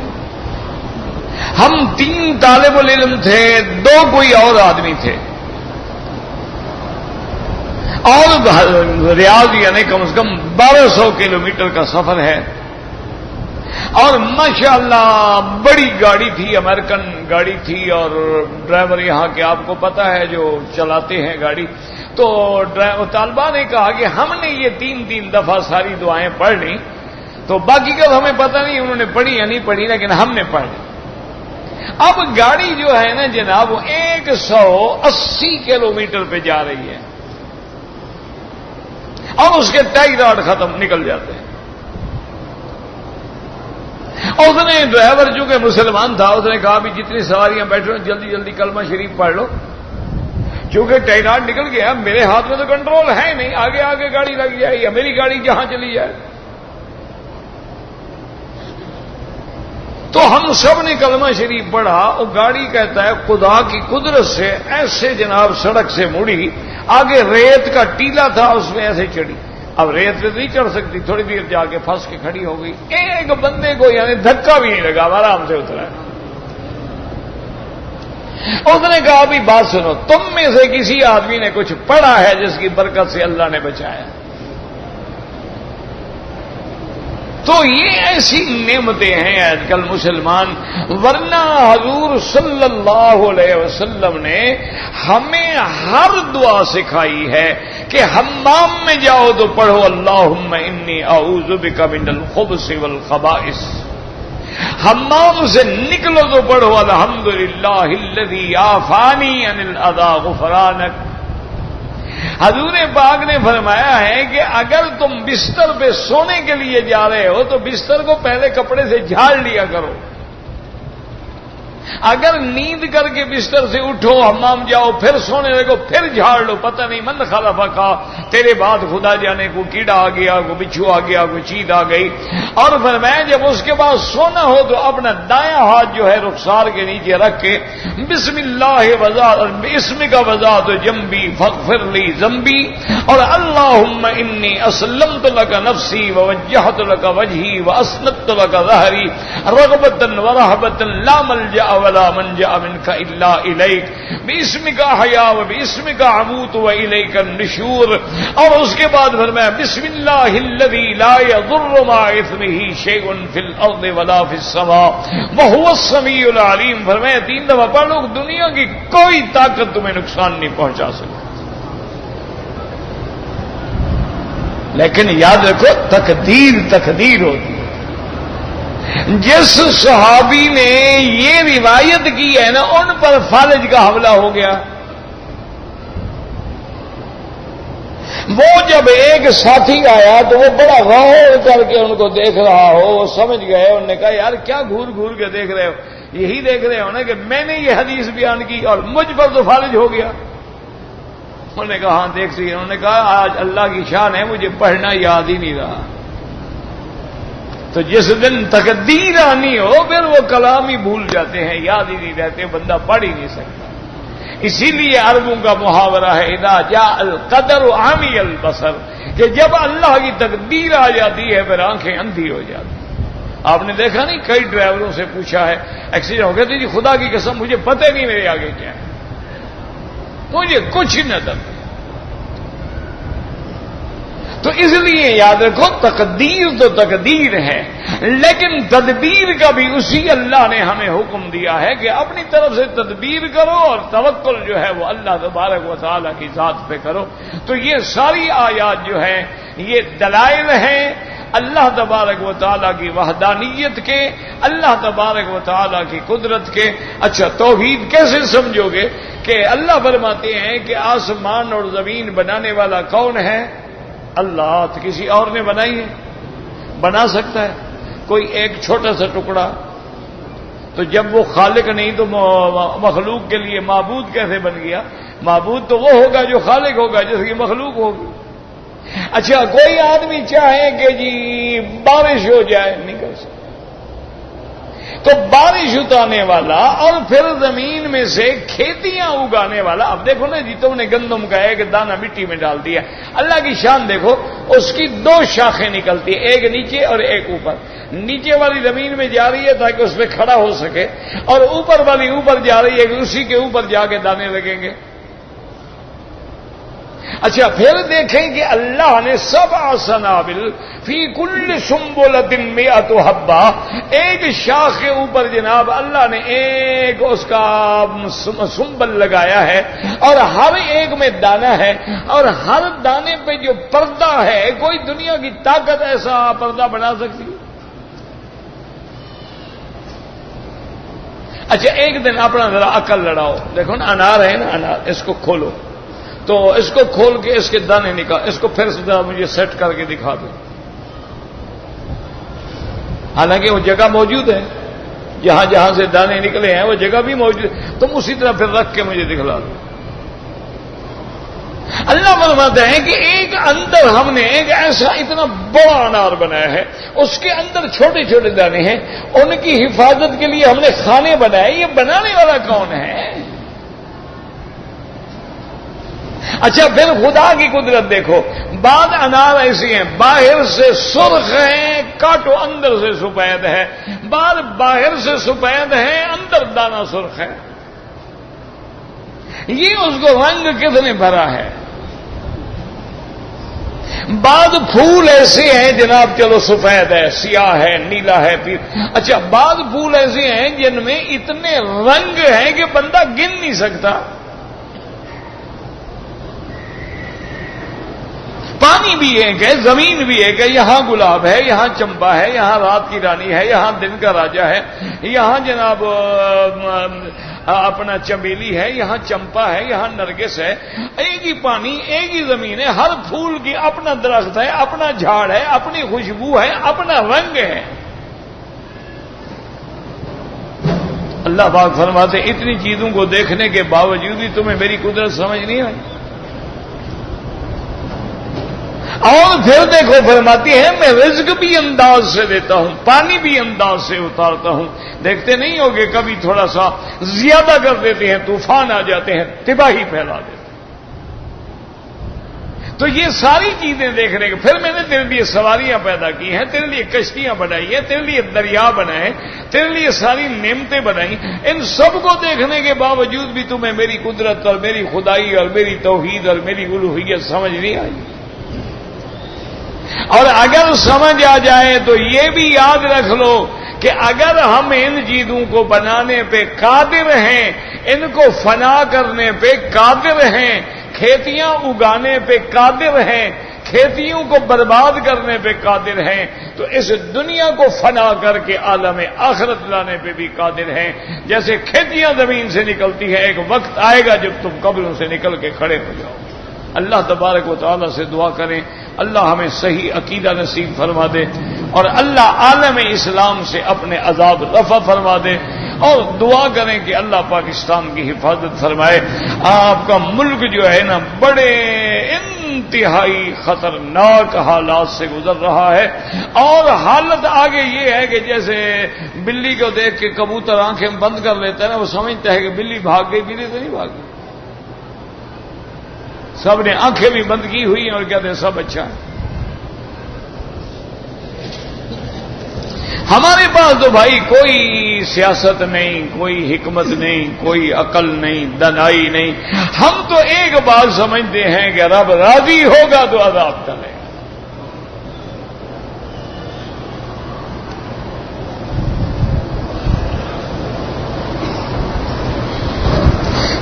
S1: ہم 3 طالب العلم تھے، 2 کوئی اور آدمی تھے، اور ریاض یعنی کم از کم 1200 کلومیٹر کا سفر ہے. اور ماشاءاللہ بڑی گاڑی تھی، امریکن گاڑی تھی، اور ڈرائیور یہاں کے آپ کو پتہ ہے جو چلاتے ہیں گاڑی. تو طالبہ نے کہا کہ ہم نے یہ 3 دفعہ ساری دعائیں پڑھ لیں، تو باقی کا ہمیں پتہ نہیں انہوں نے پڑھی یا نہیں پڑھی، لیکن ہم نے پڑھ لی. اب گاڑی جو ہے نا جناب وہ 180 کلومیٹر پہ جا رہی ہے اور اس کے ٹائی راڈ ختم نکل جاتے ہیں. اور اس نے ڈرائیور جو کہ مسلمان تھا اس نے کہا بھی جتنی سواریاں بیٹھو جلدی جلدی کلمہ شریف پڑھ لو، کیونکہ ٹائی راڈ نکل گیا، میرے ہاتھ میں تو کنٹرول ہے نہیں، آگے آگے گاڑی لگ جائے یا میری گاڑی جہاں چلی جائے. تو ہم سب نے کلمہ شریف پڑھا. اور گاڑی کہتا ہے خدا کی قدرت سے ایسے جناب سڑک سے مڑی، آگے ریت کا ٹیلا تھا اس میں ایسے چڑھی. اب ریت پہ نہیں چڑھ سکتی، تھوڑی دیر جا کے پھنس کے کھڑی ہو گئی. ایک بندے کو یعنی دھکا بھی نہیں لگا، آرام سے اترا. اس نے کہا بھی بات سنو، تم میں سے کسی آدمی نے کچھ پڑھا ہے جس کی برکت سے اللہ نے بچایا؟ تو یہ ایسی نعمتیں ہیں آج کل مسلمان، ورنہ حضور صلی اللہ علیہ وسلم نے ہمیں ہر دعا سکھائی ہے کہ حمام میں جاؤ تو پڑھو اللہم انی اعوذ بک من الخبث والخبائث. حمام سے نکلو تو پڑھو الحمدللہ الذی عافانی عن الاذی غفرانک. حضور پاک نے فرمایا ہے کہ اگر تم بستر پہ سونے کے لیے جا رہے ہو تو بستر کو پہلے کپڑے سے جھاڑ لیا کرو. اگر نیند کر کے بستر سے اٹھو حمام جاؤ پھر سونے لگو پھر جھاڑ لو، پتہ نہیں من خلف کا تیرے بعد خدا جانے کو کیڑا آ گیا، کو بچھو آ گیا، کو چیت آ گئی. اور فرمایا جب اس کے بعد سونا ہو تو اپنا دایاں ہاتھ جو ہے رخسار کے نیچے رکھ کے بسم اللہ اسم کا وضاحت جنبی فاغفر لی ذنبی اور اللہم انی اسلمت لک نفسی ووجہت لک وجہی واسندت لک ظہری رغبتا ورہبتا لا ملجأ ولا منجا منك الا الیک باسمک احیا وباسمک اموت والیک النشور. اور اس کے بعد فرمایا بسم اللہ الذی لا یضر مع اسمہ شیء فی الارض ولا فی السماء وهو السمیع العلیم. فرمایا 3 دفعہ پڑھ لو، دنیا کی کوئی طاقت تمہیں نقصان نہیں پہنچا سکتی. لیکن یاد رکھو تقدیر تقدیر ہوتی ہے. جس صحابی نے یہ روایت کی ہے نا، ان پر فالج کا حملہ ہو گیا. وہ جب ایک ساتھی آیا تو وہ بڑا غور کر کے ان کو دیکھ رہا ہو، وہ سمجھ گئے. انہوں نے کہا یار کیا گھور گھور کے دیکھ رہے ہو؟ یہی دیکھ رہے ہو نا کہ میں نے یہ حدیث بیان کی اور مجھ پر تو فالج ہو گیا. انہوں نے کہا ہاں دیکھ سی. انہوں نے کہا آج اللہ کی شان ہے مجھے پڑھنا یاد ہی نہیں رہا. تو جس دن تقدیر آنی ہو پھر وہ کلام ہی بھول جاتے ہیں، یاد ہی نہیں رہتے، بندہ پڑھ ہی نہیں سکتا. اسی لیے عربوں کا محاورہ ہے اذا جاء القدر عمی البصر، کہ جب اللہ کی تقدیر آ جاتی ہے پھر آنکھیں اندھی ہو جاتی. آپ نے دیکھا نہیں کئی ڈرائیوروں سے پوچھا ہے ایکسیڈنٹ ہو گیا تو جی خدا کی قسم مجھے پتہ نہیں میرے آگے کیا ہے، مجھے کچھ نظر نہیں. تو اس لیے یاد رکھو تقدیر تو تقدیر ہے، لیکن تدبیر کا بھی اسی اللہ نے ہمیں حکم دیا ہے کہ اپنی طرف سے تدبیر کرو اور توکل جو ہے وہ اللہ تبارک و تعالیٰ کی ذات پہ کرو. تو یہ ساری آیات جو ہیں یہ دلائل ہیں اللہ تبارک و تعالیٰ کی وحدانیت کے، اللہ تبارک و تعالیٰ کی قدرت کے. اچھا توحید کیسے سمجھو گے کہ اللہ فرماتے ہیں کہ آسمان اور زمین بنانے والا کون ہے؟ اللہ. تو کسی اور نے بنائی ہے؟ بنا سکتا ہے کوئی ایک چھوٹا سا ٹکڑا؟ تو جب وہ خالق نہیں تو مخلوق کے لیے معبود کیسے بن گیا؟ معبود تو وہ ہوگا جو خالق ہوگا، جس کی مخلوق ہوگی. اچھا کوئی آدمی چاہے کہ جی بارش ہو جائے، نہیں کر سکتا. تو بارش اتانے والا اور پھر زمین میں سے کھیتیاں اگانے والا. اب دیکھو نا جی تم نے گندم کا ایک دانہ مٹی میں ڈال دیا، اللہ کی شان دیکھو اس کی 2 شاخیں نکلتی ہیں، ایک نیچے اور ایک اوپر. نیچے والی زمین میں جا رہی ہے تاکہ اس پہ کھڑا ہو سکے، اور اوپر والی اوپر جا رہی ہے کہ اسی کے اوپر جا کے دانے لگیں گے. اچھا پھر دیکھیں کہ اللہ نے 7 سنابل فی کل سنبلۃ 100 حبہ، ایک شاخ کے اوپر جناب اللہ نے ایک اس کا سنبل لگایا ہے اور ہر ایک میں دانہ ہے، اور ہر دانے پہ جو پردہ ہے کوئی دنیا کی طاقت ایسا پردہ بنا سکتی ہے؟ اچھا ایک دن اپنا ذرا عقل لڑاؤ. دیکھو نا انار ہے نا، انار اس کو کھولو تو اس کو کھول کے اس کے دانے نکال، اس کو پھر ذرا مجھے سیٹ کر کے دکھا دو. حالانکہ وہ جگہ موجود ہے جہاں جہاں سے دانے نکلے ہیں، وہ جگہ بھی موجود ہے، تم اسی طرح پھر رکھ کے مجھے دکھلا دو. اللہ فرماتا ہے کہ ایک اندر ہم نے ایک ایسا اتنا بڑا انار بنایا ہے، اس کے اندر چھوٹے چھوٹے دانے ہیں، ان کی حفاظت کے لیے ہم نے کھانے بنائے. یہ بنانے والا کون ہے؟ اچھا پھر خدا کی قدرت دیکھو، بعض انار ایسی ہیں باہر سے سرخ ہیں، کاٹو اندر سے سفید ہے، بعض باہر سے سفید ہیں اندر دانہ سرخ ہے. یہ اس کو رنگ کس نے بھرا ہے؟ بعض پھول ایسے ہیں جناب چلو سفید ہے، سیاہ ہے، نیلا ہے، پھر اچھا بعض پھول ایسے ہیں جن میں اتنے رنگ ہیں کہ بندہ گن نہیں سکتا. پانی بھی ایک ہے، زمین بھی ایک ہے، یہاں گلاب ہے، یہاں چمپا ہے، یہاں رات کی رانی ہے، یہاں دن کا راجا ہے، یہاں جناب اپنا چمیلی ہے، یہاں چمپا ہے، یہاں نرگس ہے. ایک ہی پانی، ایک ہی زمین ہے، ہر پھول کی اپنا درخت ہے، اپنا جھاڑ ہے، اپنی خوشبو ہے، اپنا رنگ ہے. اللہ پاک فرماتے اتنی چیزوں کو دیکھنے کے باوجود بھی تمہیں میری قدرت سمجھ نہیں آئی. اور پھر دیکھو فرماتی ہے میں رزق بھی انداز سے دیتا ہوں، پانی بھی انداز سے اتارتا ہوں. دیکھتے نہیں ہوگے کبھی تھوڑا سا زیادہ کر دیتے ہیں، طوفان آ جاتے ہیں، تباہی پھیلا دیتے ہیں. تو یہ ساری چیزیں دیکھنے کے پھر میں نے تیرے لیے سواریاں پیدا کی ہیں، تیرے لیے کشتیاں بنائی ہیں، تیرے لیے دریا بنائے، تیرے لیے ساری نعمتیں بنائی، ان سب کو دیکھنے کے باوجود بھی تمہیں میری قدرت اور میری خدائی اور میری توحید اور میری الوہیت سمجھ نہیں آئی۔ اور اگر سمجھ آ جائے تو یہ بھی یاد رکھ لو کہ اگر ہم ان چیزوں کو بنانے پہ قادر ہیں، ان کو فنا کرنے پہ قادر ہیں، کھیتیاں اگانے پہ قادر ہیں، کھیتیوں کو برباد کرنے پہ قادر ہیں، تو اس دنیا کو فنا کر کے عالم آخرت لانے پہ بھی قادر ہیں۔ جیسے کھیتیاں زمین سے نکلتی ہیں، ایک وقت آئے گا جب تم قبروں سے نکل کے کھڑے ہو جاؤ۔ اللہ تبارک و تعالیٰ سے دعا کریں اللہ ہمیں صحیح عقیدہ نصیب فرما دے، اور اللہ عالم اسلام سے اپنے عذاب رفع فرما دے، اور دعا کریں کہ اللہ پاکستان کی حفاظت فرمائے۔ آپ کا ملک جو ہے نا بڑے انتہائی خطرناک حالات سے گزر رہا ہے، اور حالت آگے یہ ہے کہ جیسے بلی کو دیکھ کے کبوتر آنکھیں بند کر لیتا ہے نا، وہ سمجھتا ہے کہ بلی بھاگ گئی، بلی تو نہیں بھاگ گئی، سب نے آنکھیں بھی بند کی ہوئی ہیں اور کہتے ہیں سب اچھا ہے۔ ہمارے پاس تو بھائی کوئی سیاست نہیں، کوئی حکمت نہیں، کوئی عقل نہیں، دانائی نہیں، ہم تو ایک بات سمجھتے ہیں کہ رب راضی ہوگا تو عذاب ٹلے۔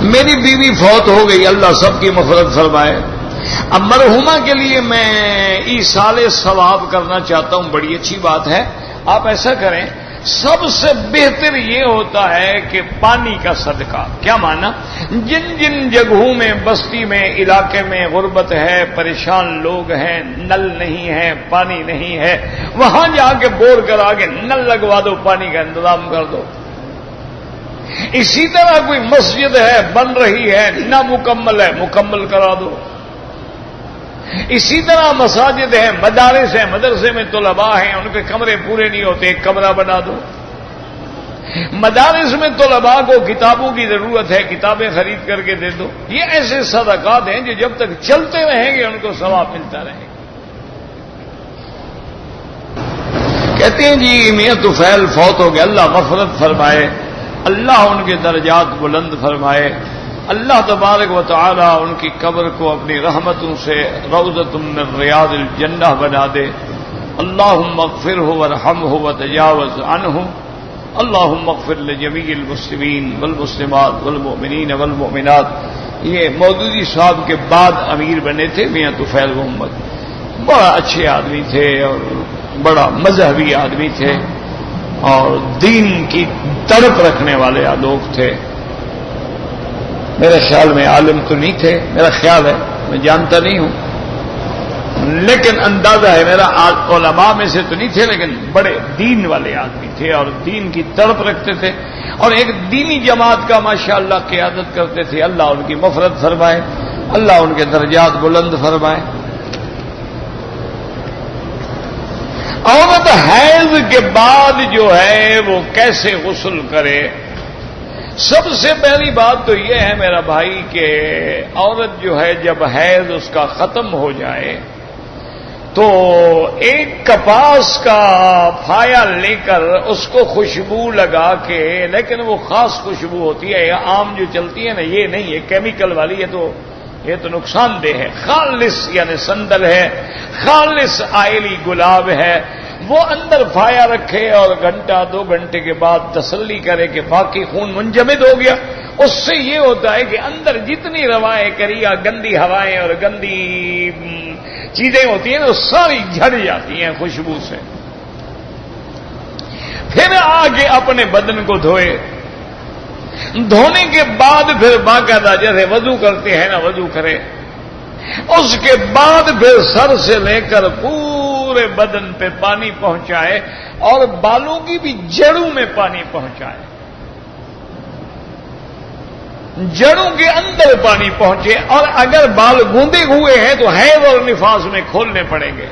S1: میری بیوی فوت ہو گئی، اللہ سب کی مغفرت فرمائے۔ اب مرحومہ کے لیے میں ایصال ثواب کرنا چاہتا ہوں، بڑی اچھی بات ہے، آپ ایسا کریں۔ سب سے بہتر یہ ہوتا ہے کہ پانی کا صدقہ، کیا مانا؟ جن جن جگہوں میں بستی میں علاقے میں غربت ہے، پریشان لوگ ہیں، نل نہیں ہے، پانی نہیں ہے، وہاں جا کے بور کرا کے نل لگوا دو، پانی کا انتظام کر دو۔ اسی طرح کوئی مسجد ہے بن رہی ہے نہ مکمل ہے، مکمل کرا دو۔ اسی طرح مساجد ہیں، مدارس ہیں، مدرسے میں طلباء ہیں، ان کے کمرے پورے نہیں ہوتے، ایک کمرہ بنا دو۔ مدارس میں طلباء کو کتابوں کی ضرورت ہے، کتابیں خرید کر کے دے دو۔ یہ ایسے صدقات ہیں جو جب تک چلتے رہیں گے ان کو ثواب ملتا رہے گا۔ کہتے ہیں جی میاں طفیل فوت ہو گیا، اللہ مغفرت فرمائے، اللہ ان کے درجات بلند فرمائے، اللہ تبارک و تعالی ان کی قبر کو اپنی رحمتوں سے روضۃ من ریاض الجنہ بنا دے۔ اللہم اغفرہ وارحمہ وتجاوز عنہ، اللہم اغفر لجمیع المسلمین والمسلمات والمؤمنین والمؤمنات۔ یہ مودودی صاحب کے بعد امیر بنے تھے میاں طفیل محمد، بڑا اچھے آدمی تھے اور بڑا مذہبی آدمی تھے اور دین کی تڑپ رکھنے والے لوگ تھے۔ میرے خیال میں عالم تو نہیں تھے، میرا خیال ہے، میں جانتا نہیں ہوں، لیکن اندازہ ہے میرا علماء میں سے تو نہیں تھے، لیکن بڑے دین والے آدمی تھے اور دین کی تڑپ رکھتے تھے، اور ایک دینی جماعت کا ماشاءاللہ قیادت کرتے تھے۔ اللہ ان کی مغفرت فرمائے، اللہ ان کے درجات بلند فرمائے۔ عورت حیض کے بعد جو ہے وہ کیسے غسل کرے؟ سب سے پہلی بات تو یہ ہے میرا بھائی کہ عورت جو ہے جب حیض اس کا ختم ہو جائے تو ایک کپاس کا پھایا لے کر اس کو خوشبو لگا کے، لیکن وہ خاص خوشبو ہوتی ہے، یہ عام جو چلتی ہے نا یہ نہیں، یہ کیمیکل والی ہے، تو یہ تو نقصان دہ ہے۔ خالص یعنی سندل ہے، خالص آئلی گلاب ہے، وہ اندر پھایا رکھے اور گھنٹہ 2 گھنٹے کے بعد تسلی کرے کہ باقی خون منجمد ہو گیا۔ اس سے یہ ہوتا ہے کہ اندر جتنی روائیں کریا، گندی ہوائیں اور گندی چیزیں ہوتی ہیں وہ ساری جھڑ جاتی ہیں خوشبو سے۔ پھر آگے اپنے بدن کو دھوئے، دھونے کے بعد پھر باقاعدہ جیسے وضو کرتے ہیں نا وضو کرے، اس کے بعد پھر سر سے لے کر پورے بدن پہ پانی پہنچائے اور بالوں کی بھی جڑوں میں پانی پہنچائے، جڑوں کے اندر پانی پہنچے، اور اگر بال گوندے ہوئے ہیں تو حیض اور نفاس میں کھولنے پڑیں گے،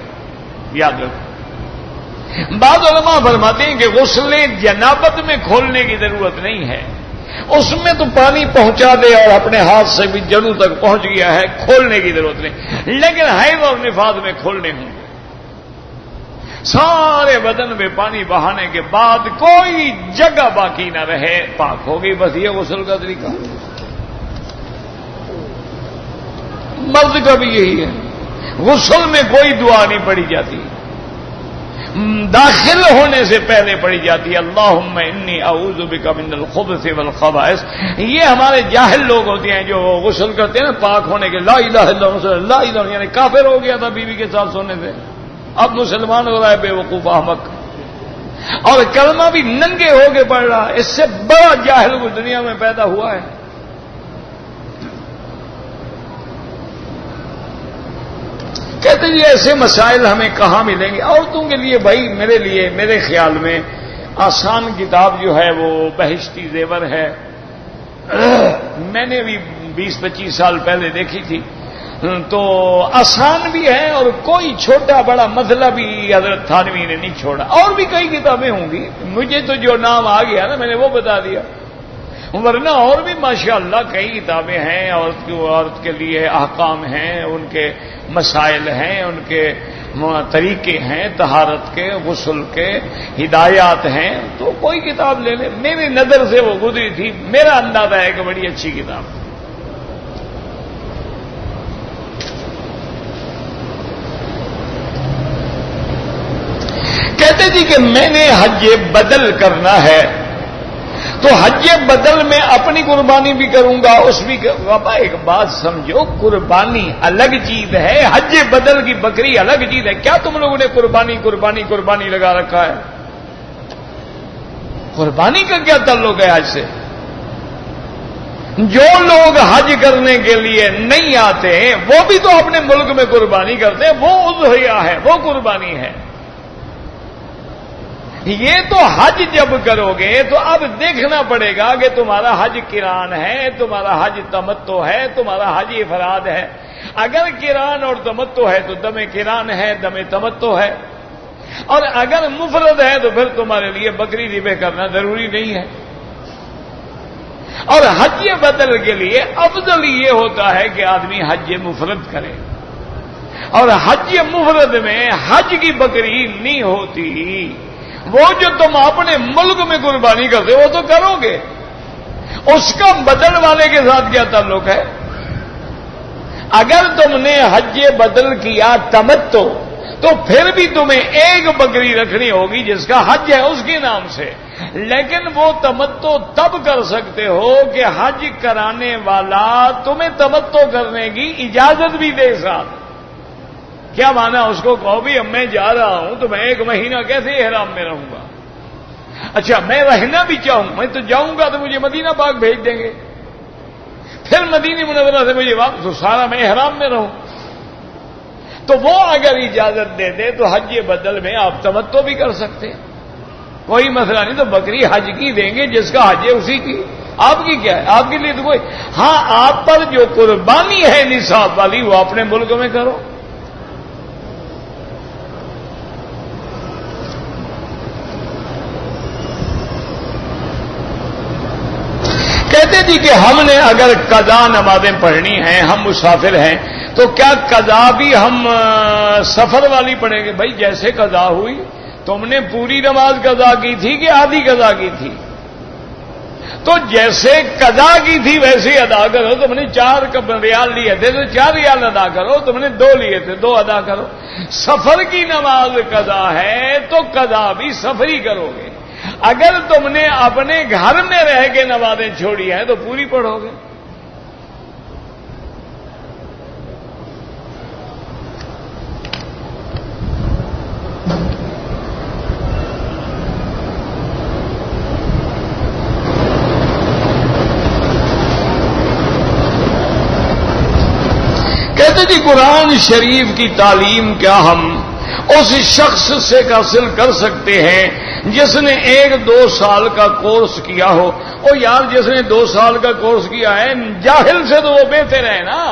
S1: یاد رکھو۔ بعض علماء فرماتے ہیں کہ غسل جنابت میں کھولنے کی ضرورت نہیں ہے، اس میں تو پانی پہنچا دے اور اپنے ہاتھ سے بھی جڑوں تک پہنچ گیا ہے، کھولنے کی ضرورت نہیں، لیکن حیض اور نفاس میں کھولنے ہوں گے۔ سارے بدن میں پانی بہانے کے بعد کوئی جگہ باقی نہ رہے، پاک ہو گئی، بس یہ غسل کا طریقہ۔ مرد کا بھی یہی ہے، غسل میں کوئی دعا نہیں پڑھی جاتی، داخل ہونے سے پہلے پڑھی جاتی ہے اللہم انی اعوذ بک من الخبث والخبائث۔ یہ ہمارے جاہل لوگ ہوتے ہیں جو غسل کرتے ہیں نا پاک ہونے کے، لا الہ الا اللہ، لا الہ، یعنی کافر ہو گیا تھا بیوی کے ساتھ سونے سے، اب مسلمان ہو رہا ہے بے وقوف احمق، اور کلمہ بھی ننگے ہو کے پڑھ رہا ہے۔ اس سے بڑا جاہل کو دنیا میں پیدا ہوا ہے۔ کہتے جی ایسے مسائل ہمیں کہاں ملیں گے؟ عورتوں کے لیے بھائی میرے لیے، میرے خیال میں آسان کتاب جو ہے وہ بہشتی زیور ہے، میں نے بھی 20-25 سال پہلے دیکھی تھی، تو آسان بھی ہے اور کوئی چھوٹا بڑا مسئلہ بھی حضرت تھانوی نے نہیں چھوڑا۔ اور بھی کئی کتابیں ہوں گی، مجھے تو جو نام آ گیا نا میں نے وہ بتا دیا، ورنہ اور بھی ماشاءاللہ کئی کتابیں ہیں، عورت کے لیے احکام ہیں، ان کے مسائل ہیں، ان کے طریقے ہیں، طہارت کے، غسل کے، ہدایات ہیں، تو کوئی کتاب لے لے۔ میری نظر سے وہ گزری تھی، میرا اندازہ ہے کہ بڑی اچھی کتاب۔ کہتے تھی کہ میں نے حج بدل کرنا ہے، تو حج بدل میں اپنی قربانی بھی کروں گا، اس بھی بابا ایک بات سمجھو، قربانی الگ چیز ہے، حج بدل کی بکری الگ چیز ہے۔ کیا تم لوگوں نے قربانی لگا رکھا ہے؟ قربانی کا کیا تعلق ہے حج سے؟ جو لوگ حج کرنے کے لیے نہیں آتے وہ بھی تو اپنے ملک میں قربانی کرتے ہیں، وہ اضحیہ ہے، وہ قربانی ہے۔ یہ تو حج جب کرو گے تو اب دیکھنا پڑے گا کہ تمہارا حج قران ہے، تمہارا حج تمتع ہے، تمہارا حج افراد ہے۔ اگر قران اور تمتع ہے تو دم قران ہے، دم تمتع ہے، اور اگر مفرد ہے تو پھر تمہارے لیے بکری ذبح کرنا ضروری نہیں ہے۔ اور حج بدل کے لیے افضل یہ ہوتا ہے کہ آدمی حج مفرد کرے، اور حج مفرد میں حج کی بکری نہیں ہوتی، وہ جو تم اپنے ملک میں قربانی کرتے وہ تو کرو گے، اس کا بدل والے کے ساتھ کیا تعلق ہے؟ اگر تم نے حج بدل کیا تمتع تو پھر بھی تمہیں ایک بکری رکھنی ہوگی جس کا حج ہے اس کے نام سے، لیکن وہ تمتع تب کر سکتے ہو کہ حج کرانے والا تمہیں تمتع کرنے کی اجازت بھی دے ساتھ۔ کیا مانا اس کو کہو بھی اب میں جا رہا ہوں تو میں 1 مہینہ کیسے احرام میں رہوں گا؟ اچھا میں رہنا بھی چاہوں، میں تو جاؤں گا تو مجھے مدینہ پاک بھیج دیں گے، پھر مدینہ منورہ سے مجھے واپس، تو سارا میں احرام میں رہوں۔ تو وہ اگر اجازت دے دے تو حج بدل میں آپ تمتع بھی کر سکتے ہیں، کوئی مسئلہ نہیں، تو بکری حج کی دیں گے، جس کا حج ہے اسی کی، آپ کی کیا ہے؟ آپ کے لیے تو کوئی، ہاں آپ پر جو قربانی ہے نصاب والی وہ اپنے ملک میں کرو۔ کہتے تھی کہ ہم نے اگر قضا نمازیں پڑھنی ہیں، ہم مسافر ہیں، تو کیا قضا بھی ہم سفر والی پڑھیں گے؟ بھائی جیسے قضا ہوئی، تم نے پوری نماز قضا کی تھی کہ آدھی قضا کی تھی؟ تو جیسے قضا کی تھی ویسے ادا کرو۔ تم نے 4 ریال لیے تھے تو 4 ریال ادا کرو، تم نے 2 لیے تھے 2 ادا کرو۔ سفر کی نماز قضا ہے تو قضا بھی سفری کرو گے، اگر تم نے اپنے گھر میں رہ کے نمازیں چھوڑی ہیں تو پوری پڑھو گے۔ کہتے جی قرآن شریف کی تعلیم کیا ہم اس شخص سے حاصل کر سکتے ہیں جس نے 1-2 سال کا کورس کیا ہو؟ او یار جس نے 2 سال کا کورس کیا ہے جاہل سے تو وہ بہتر ہے نا،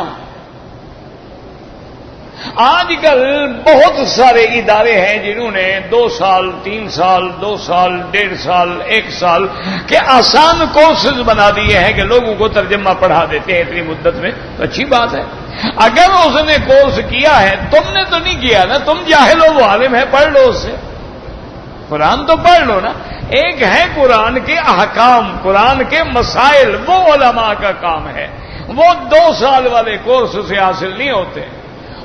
S1: آج کل بہت سارے ادارے ہیں جنہوں نے 2 سال 3 سال 2 سال 1.5 سال 1 سال کے آسان کورسز بنا دیے ہیں کہ لوگوں کو ترجمہ پڑھا دیتے ہیں اتنی مدت میں. تو اچھی بات ہے. اگر اس نے کورس کیا ہے، تم نے تو نہیں کیا نا، تم جاہل ہو، وہ عالم ہے، پڑھ لو اس سے. قرآن تو پڑھ لو نا. ایک ہے قرآن کے احکام، قرآن کے مسائل، وہ علماء کا کام ہے. وہ 2 سال والے کورس سے حاصل نہیں ہوتے.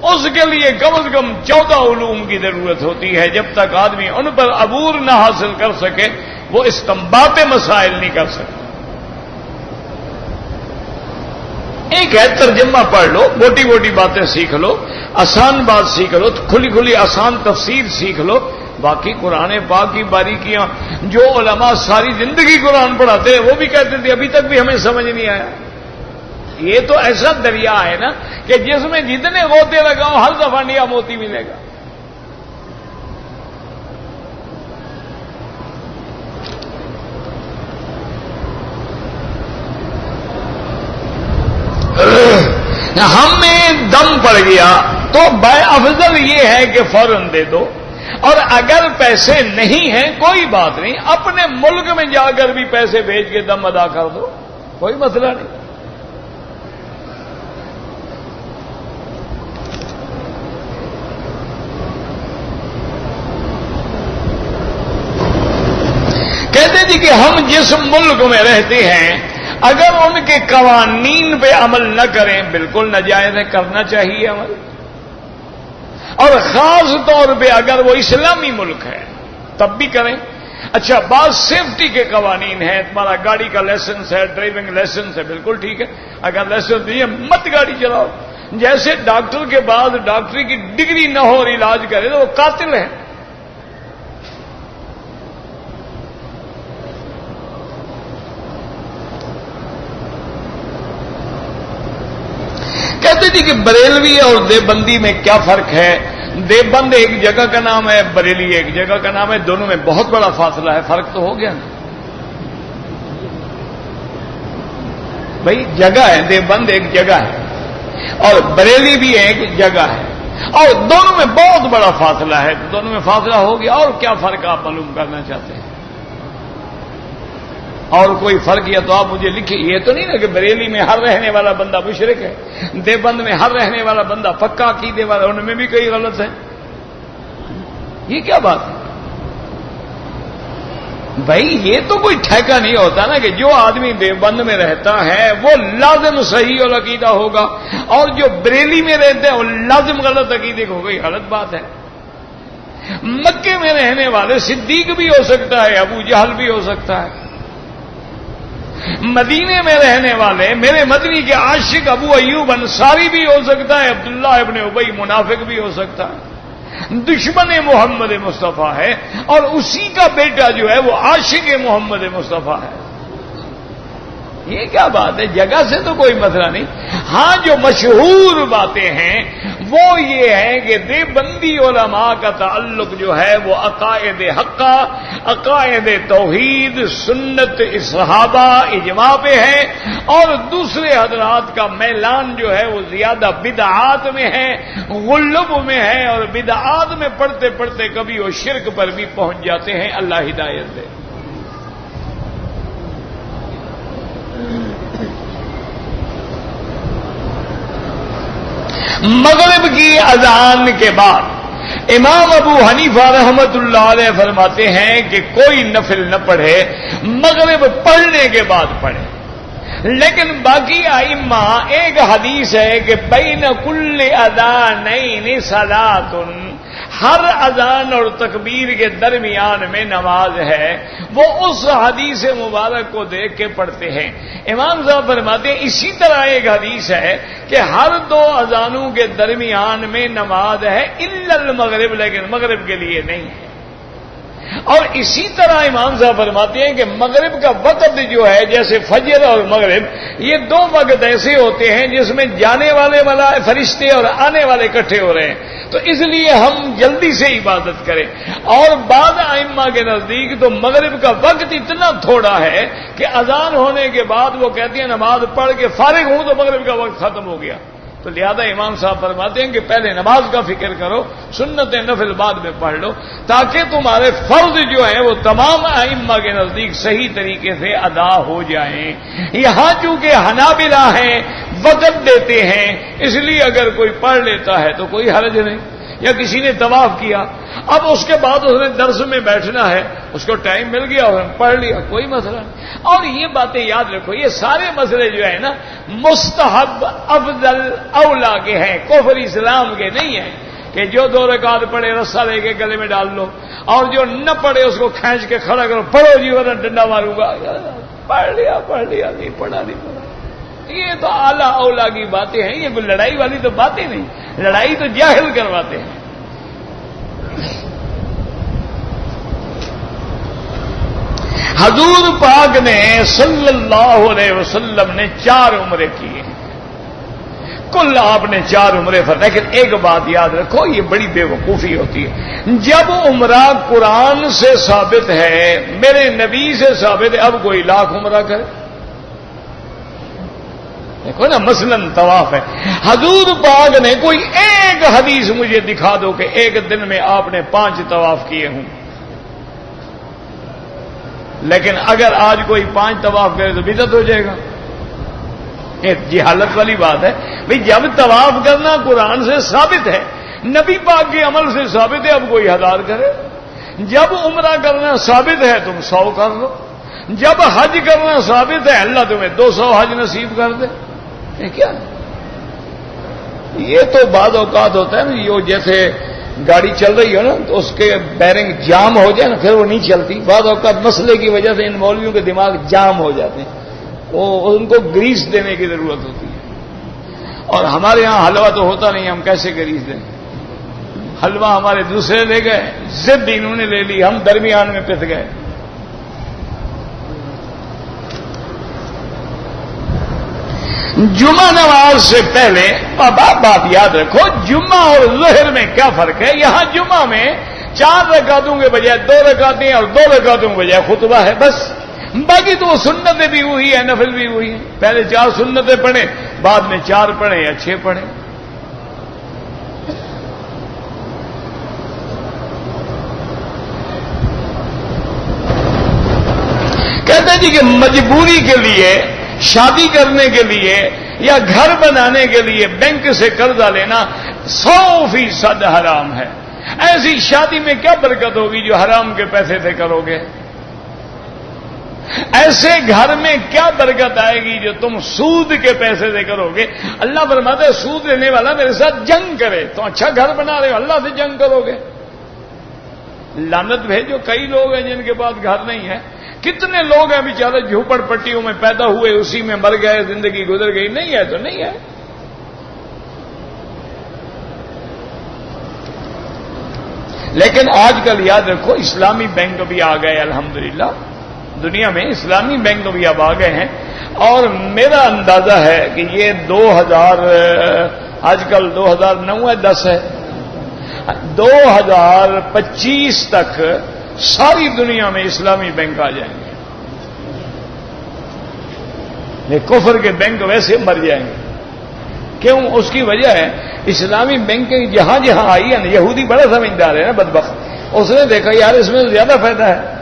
S1: اس کے لیے کم از کم 14 علوم کی ضرورت ہوتی ہے. جب تک آدمی ان پر عبور نہ حاصل کر سکے وہ استنباط مسائل نہیں کر سکتا. ایک ہے ترجمہ پڑھ لو، موٹی موٹی باتیں سیکھ لو، آسان بات سیکھ لو، کھلی کھلی آسان تفسیر سیکھ لو. باقی قرآن پاک کی باریکیاں جو علماء ساری زندگی قرآن پڑھاتے ہیں وہ بھی کہتے تھے ابھی تک بھی ہمیں سمجھ نہیں آیا. یہ تو ایسا دریا ہے نا کہ جس میں جتنے غوطے لگاؤ ہر دفعہ نیا موتی ملے گا. ہمیں دم پڑ گیا تو افضل یہ ہے کہ فوراً دے دو، اور اگر پیسے نہیں ہیں کوئی بات نہیں، اپنے ملک میں جا کر بھی پیسے بھیج کے دم ادا کر دو، کوئی مسئلہ نہیں. کہتے جی کہ ہم جس ملک میں رہتے ہیں اگر ان کے قوانین پہ عمل نہ کریں بالکل ناجائز ہے، کرنا چاہیے عمل، اور خاص طور پہ اگر وہ اسلامی ملک ہے تب بھی کریں. اچھا، بعض سیفٹی کے قوانین ہیں، تمہارا گاڑی کا لائسنس ہے، ڈرائیونگ لائسنس ہے، بالکل ٹھیک ہے. اگر لائسنس نہیں ہے مت گاڑی چلاؤ. جیسے ڈاکٹر کے بعد ڈاکٹری کی ڈگری نہ ہو اور علاج کرے تو وہ قاتل ہے. کہتے تھے کہ بریلوی اور دیوبندی میں کیا فرق ہے؟ دیوبند ایک جگہ کا نام ہے، بریلی ایک جگہ کا نام ہے، دونوں میں بہت بڑا فاصلہ ہے. فرق تو ہو گیا نا بھائی. جگہ ہے، دیوبند ایک جگہ ہے اور بریلی بھی ایک جگہ ہے، اور دونوں میں بہت بڑا فاصلہ ہے. دونوں میں فاصلہ ہو گیا، اور کیا فرق آپ معلوم کرنا چاہتے ہیں؟ اور کوئی فرق یا تو آپ مجھے لکھیں. یہ تو نہیں نا کہ بریلی میں ہر رہنے والا بندہ مشرک ہے، دیوبند میں ہر رہنے والا بندہ پکا عقیدے والا، ان میں بھی کئی غلط ہیں. یہ کیا بات ہے بھائی؟ یہ تو کوئی ٹھیکہ نہیں ہوتا نا کہ جو آدمی دیوبند میں رہتا ہے وہ لازم صحیح اور عقیدہ ہوگا، اور جو بریلی میں رہتے ہیں وہ لازم غلط عقیدے کو ہوگا. غلط بات ہے. مکے میں رہنے والے صدیق بھی ہو سکتا ہے، ابو جہل بھی ہو سکتا ہے. مدینے میں رہنے والے میرے مدنی کے عاشق ابو ایوب انصاری بھی ہو سکتا ہے، عبداللہ ابن ابی منافق بھی ہو سکتا ہے. دشمن محمد مصطفیٰ ہے اور اسی کا بیٹا جو ہے وہ عاشق محمد مصطفیٰ ہے. یہ کیا بات ہے؟ جگہ سے تو کوئی مسئلہ نہیں. ہاں جو مشہور باتیں ہیں وہ یہ ہے کہ دیوبندی علماء کا تعلق جو ہے وہ عقائد حقہ، عقائد توحید، سنت صحابہ، اجماع پہ ہے، اور دوسرے حضرات کا میلان جو ہے وہ زیادہ بدعات میں ہے، غلب میں ہے، اور بدعات میں پڑھتے پڑھتے کبھی وہ شرک پر بھی پہنچ جاتے ہیں. اللہ ہدایت دے. مغرب کی اذان کے بعد امام ابو حنیفہ رحمت اللہ علیہ فرماتے ہیں کہ کوئی نفل نہ پڑھے، مغرب پڑھنے کے بعد پڑھے. لیکن باقی ائمہ ایک حدیث ہے کہ بین کل اذانین صلاۃ، ہر اذان اور تکبیر کے درمیان میں نماز ہے، وہ اس حدیث مبارک کو دیکھ کے پڑھتے ہیں. امام صاحب فرماتے ہیں اسی طرح ایک حدیث ہے کہ ہر 2 اذانوں کے درمیان میں نماز ہے الا المغرب، لیکن مغرب کے لیے نہیں ہے. اور اسی طرح امام صاحب فرماتے ہیں کہ مغرب کا وقت جو ہے جیسے فجر اور مغرب، یہ 2 وقت ایسے ہوتے ہیں جس میں جانے والے فرشتے اور آنے والے اکٹھے ہو رہے ہیں، تو اس لیے ہم جلدی سے عبادت کریں. اور بعض ائمہ کے نزدیک تو مغرب کا وقت اتنا تھوڑا ہے کہ اذان ہونے کے بعد وہ کہتے ہیں نماز پڑھ کے فارغ ہوں تو مغرب کا وقت ختم ہو گیا. تو لہذا امام صاحب فرماتے ہیں کہ پہلے نماز کا فکر کرو، سنت نفل بعد میں پڑھ لو، تاکہ تمہارے فرض جو ہیں وہ تمام ائمہ کے نزدیک صحیح طریقے سے ادا ہو جائیں۔ یہاں چونکہ حنابلہ ہیں وقت دیتے ہیں، اس لیے اگر کوئی پڑھ لیتا ہے تو کوئی حرج نہیں، یا کسی نے طواف کیا، اب اس کے بعد اس نے درس میں بیٹھنا ہے، اس کو ٹائم مل گیا اور پڑھ لیا، کوئی مسئلہ نہیں۔ اور یہ باتیں یاد رکھو، یہ سارے مسئلے جو ہے نا مستحب افضل اولا کے ہیں، کفر اسلام کے نہیں ہیں کہ جو 2 رکعت پڑھے رسا لے کے گلے میں ڈال لو، اور جو نہ پڑھے اس کو کھینچ کے کھڑا کرو، پڑھو جی ورنہ ڈنڈا ماروں گا، پڑھ لیا نہیں پڑھا نہیں پڑھا۔ یہ تو اعلیٰ اولا کی باتیں ہیں، یہ کوئی لڑائی والی تو باتیں نہیں، لڑائی تو جاہل کرواتے ہیں۔ حضور پاک نے صلی اللہ علیہ وسلم نے 4 عمرے کیے، کل آپ نے 4 عمرے پر، لیکن ایک بات یاد رکھو، یہ بڑی بے وقوفی ہوتی ہے، جب عمرہ قرآن سے ثابت ہے، میرے نبی سے ثابت ہے، اب کوئی لاکھ عمرہ کرے؟ دیکھو نا، مثلاً طواف ہے، حضور پاک نے کوئی ایک حدیث مجھے دکھا دو کہ ایک دن میں آپ نے 5 طواف کیے ہوں، لیکن اگر آج کوئی 5 طواف کرے تو بدعت ہو جائے گا۔ جہالت والی بات ہے بھئی، جب طواف کرنا قرآن سے ثابت ہے، نبی پاک کے عمل سے ثابت ہے، اب کوئی 1000 کرے۔ جب عمرہ کرنا ثابت ہے تم 100 کر لو، جب حج کرنا ثابت ہے اللہ تمہیں 200 حج نصیب کر دے۔ یہ کیا؟ یہ تو بعض اوقات ہوتا ہے نا، یہ جیسے گاڑی چل رہی ہو نا تو اس کے بیرنگ جام ہو جائے نا، پھر وہ نہیں چلتی، بعض اوقات مسئلے کی وجہ سے ان مولویوں کے دماغ جام ہو جاتے ہیں، وہ ان کو گریس دینے کی ضرورت ہوتی ہے، اور ہمارے ہاں حلوہ تو ہوتا نہیں، ہم کیسے گریس دیں؟ حلوہ ہمارے دوسرے لے گئے، ضد انہوں نے لے لی، ہم درمیان میں پس گئے۔ جمعہ نماز سے پہلے بات یاد رکھو، جمعہ اور ظہر میں کیا فرق ہے؟ یہاں جمعہ میں 4 رکعتوں کے بجائے 2 رکعتیں اور 2 رکعتوں کے بجائے خطبہ ہے بس، باقی تو سنتیں بھی وہی ہیں، نفل بھی وہی ہیں، پہلے 4 سنتیں پڑھیں، بعد میں 4 پڑھیں یا 6 پڑھیں۔ کہتے ہیں جی کہ مجبوری کے لیے، شادی کرنے کے لیے یا گھر بنانے کے لیے بینک سے قرضہ لینا 100% حرام ہے۔ ایسی شادی میں کیا برکت ہوگی جو حرام کے پیسے سے کرو گے؟ ایسے گھر میں کیا برکت آئے گی جو تم سود کے پیسے سے کرو گے؟ اللہ فرماتا ہے سود لینے والا میرے ساتھ جنگ کرے، تو اچھا گھر بنا رہے ہو، اللہ سے جنگ کرو گے؟ لعنت بھیجو، کئی لوگ ہیں جن کے پاس گھر نہیں ہے، کتنے لوگ ہیں بیچارے جھوپڑ پٹیوں میں پیدا ہوئے، اسی میں مر گئے، زندگی گزر گئی، نہیں ہے تو نہیں ہے۔ لیکن آج کل یاد رکھو اسلامی بینک بھی آ گئے، الحمدللہ دنیا میں اسلامی بینک بھی اب آ گئے ہیں، اور میرا اندازہ ہے کہ یہ 2000 آج کل 2009 ہے 10 ہے 2025 تک ساری دنیا میں اسلامی بینک آ جائیں گے، یہ کفر کے بینک ویسے مر جائیں گے۔ کیوں؟ اس کی وجہ ہے اسلامی بینک جہاں جہاں آئی ہے نا، یہودی بڑا سمجھدار ہے نا بدبخت، اس نے دیکھا یار اس میں زیادہ فائدہ ہے۔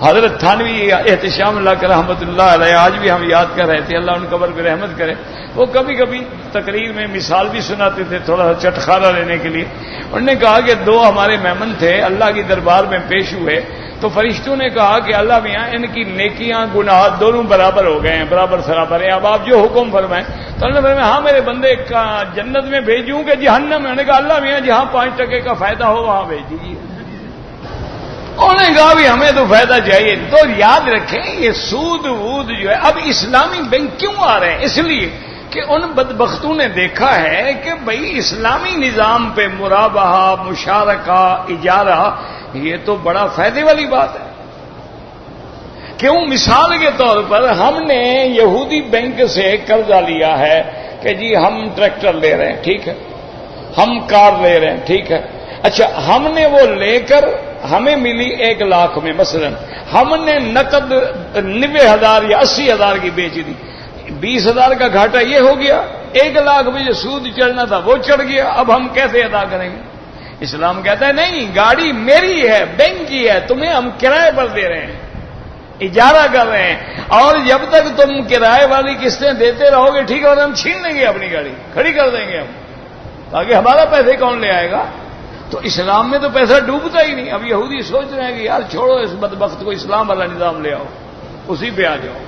S1: حضرت تھانوی احتشام اللہ کے رحمت اللہ علیہ، آج بھی ہم یاد کر رہے تھے، اللہ ان قبر پہ رحمت کرے، وہ کبھی کبھی تقریر میں مثال بھی سناتے تھے تھوڑا سا چٹخارا لینے کے لیے۔ انہوں نے کہا کہ 2 ہمارے مہمان تھے، اللہ کی دربار میں پیش ہوئے، تو فرشتوں نے کہا کہ اللہ میاں ان کی نیکیاں گناہ دونوں برابر ہو گئے ہیں، برابر سرابر ہیں، اب آپ جو حکم فرمائیں۔ تو انہوں نے فرمایا ہاں میرے بندے کا جنت میں بھیجوں کہ جہنم میں؟ انہوں نے کہا اللہ میاں جہاں 5% کا فائدہ ہو وہاں بھیج دیجیے۔ انہوں نے کہا بھی ہمیں تو فائدہ چاہیے۔ تو یاد رکھیں یہ سود وود جو ہے، اب اسلامی بینک کیوں آ رہے ہیں؟ اس لیے کہ ان بدبختوں نے دیکھا ہے کہ بھئی اسلامی نظام پہ مرابحہ، مشارکہ، اجارہ، یہ تو بڑا فائدے والی بات ہے۔ کیوں؟ مثال کے طور پر ہم نے یہودی بینک سے قرضہ لیا ہے کہ جی ہم ٹریکٹر لے رہے ہیں، ٹھیک ہے، ہم کار لے رہے ہیں، ٹھیک ہے، اچھا ہم نے وہ لے کر ہمیں ملی 1 لاکھ میں، مثلا ہم نے نقد 90,000 یا 80,000 کی بیچ دی، 20,000 کا گھاٹا یہ ہو گیا 1,00,000 جو سود چڑھنا تھا وہ چڑھ گیا، اب ہم کیسے ادا کریں گے؟ اسلام کہتا ہے نہیں، گاڑی میری ہے، بینک کی ہے، تمہیں ہم کرائے پر دے رہے ہیں، اجارہ کر رہے ہیں، اور جب تک تم کرائے والی قسطیں دیتے رہو گے ٹھیک ہے، اور ہم چھین لیں گے اپنی گاڑی، کھڑی کر دیں گے ہم، تاکہ ہمارا پیسے کون لے آئے گا؟ تو اسلام میں تو پیسہ ڈوبتا ہی نہیں۔ اب یہودی سوچ رہے ہیں کہ یار چھوڑو اس بدبخت کو، اسلام والا نظام لے آؤ، اسی پہ آ جاؤ۔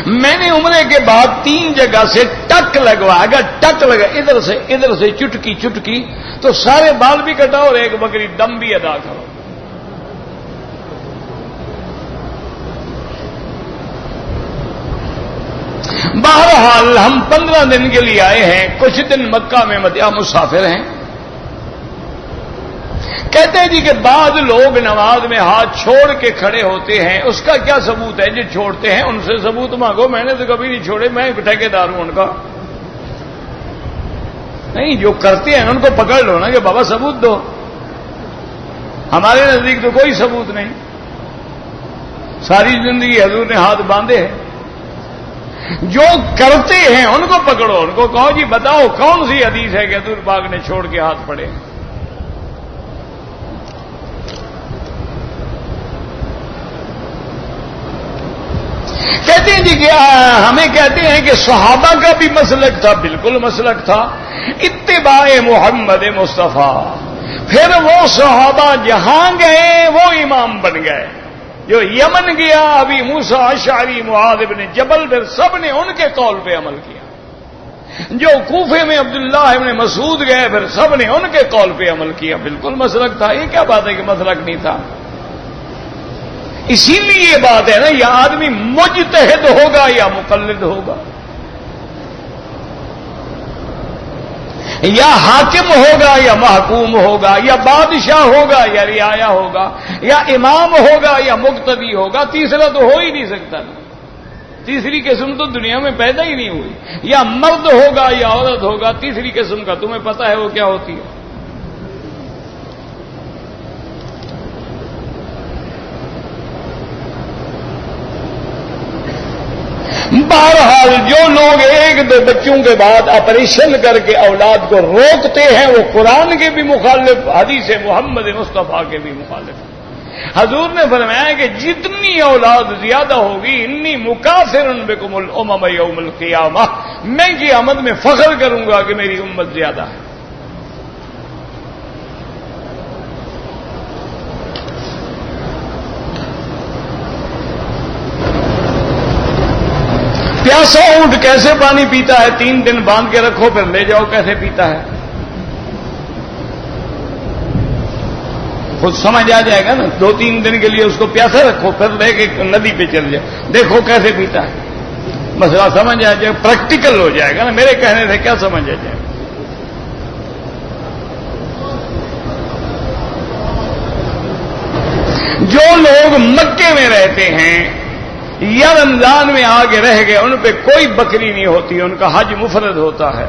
S1: میں نے عمرے کے بعد 3 جگہ سے ٹک لگوا، اگر ٹک لگا ادھر سے چٹکی چٹکی تو سارے بال بھی کٹاؤ اور 1 بکری دم بھی ادا کرو۔ بہرحال ہم 15 دن کے لیے آئے ہیں، کچھ دن مکہ میں مدیہ مسافر ہیں۔ کہتے ہیں جی کہ بعض لوگ نماز میں ہاتھ چھوڑ کے کھڑے ہوتے ہیں، اس کا کیا ثبوت ہے؟ جو چھوڑتے ہیں ان سے ثبوت مانگو، میں نے تو کبھی نہیں چھوڑے، میں ٹھیکیدار ہوں ان کا۔ نہیں، جو کرتے ہیں ان کو پکڑ لو نا کہ بابا ثبوت دو۔ ہمارے نزدیک تو کوئی ثبوت نہیں، ساری زندگی حضور نے ہاتھ باندھے ہیں۔ جو کرتے ہیں ان کو پکڑو، ان کو کہو جی بتاؤ کون سی حدیث ہے کہ حضور پاک نے چھوڑ کے ہاتھ پڑے؟ کہتے ہیں جی کہ ہمیں کہتے ہیں کہ صحابہ کا بھی مسلک تھا، بالکل مسلک تھا اتباع محمد مصطفیٰ۔ پھر وہ صحابہ جہاں گئے وہ امام بن گئے۔ جو یمن گیا ابھی موسیٰ اشعری، معاذ بن جبل، پھر سب نے ان کے قول پہ عمل کیا۔ جو کوفے میں عبداللہ ابن مسعود گئے، پھر سب نے ان کے قول پہ عمل کیا۔ بالکل مسلک تھا، یہ کیا بات ہے کہ مسلک نہیں تھا؟ اسی لیے یہ بات ہے نا، یا آدمی مجتہد ہوگا یا مقلد ہوگا، یا حاکم ہوگا یا محکوم ہوگا، یا بادشاہ ہوگا یا رعایا ہوگا، یا امام ہوگا یا مقتدی ہوگا، تیسرا تو ہو ہی نہیں سکتا نا۔ تیسری قسم تو دنیا میں پیدا ہی نہیں ہوئی۔ یا مرد ہوگا یا عورت ہوگا، تیسری قسم کا تمہیں پتا ہے وہ کیا ہوتی ہے؟ بہرحال جو لوگ 1-2 بچوں کے بعد آپریشن کر کے اولاد کو روکتے ہیں وہ قرآن کے بھی مخالف، حدیث محمد مصطفیٰ کے بھی مخالف۔ حضور نے فرمایا کہ جتنی اولاد زیادہ ہوگی انی مکافر بکم الامم یوم القیامہ، میں قیامت میں فخر کروں گا کہ میری امت زیادہ ہے۔ پیاسا اونٹ کیسے پانی پیتا ہے؟ 3 دن باندھ کے رکھو پھر لے جاؤ کیسے پیتا ہے، خود سمجھ آ جائے گا نا۔ 2-3 دن کے لیے اس کو پیاسا رکھو پھر لے کے ندی پہ چل جائے، دیکھو کیسے پیتا ہے، مسئلہ سمجھ آ جائے، پریکٹیکل ہو جائے گا نا۔ میرے کہنے سے کیا سمجھ آ جائے گا؟ جو لوگ مکے میں رہتے ہیں یا رمضان میں آگے رہ گئے، ان پہ کوئی بکری نہیں ہوتی، ان کا حج مفرد ہوتا ہے۔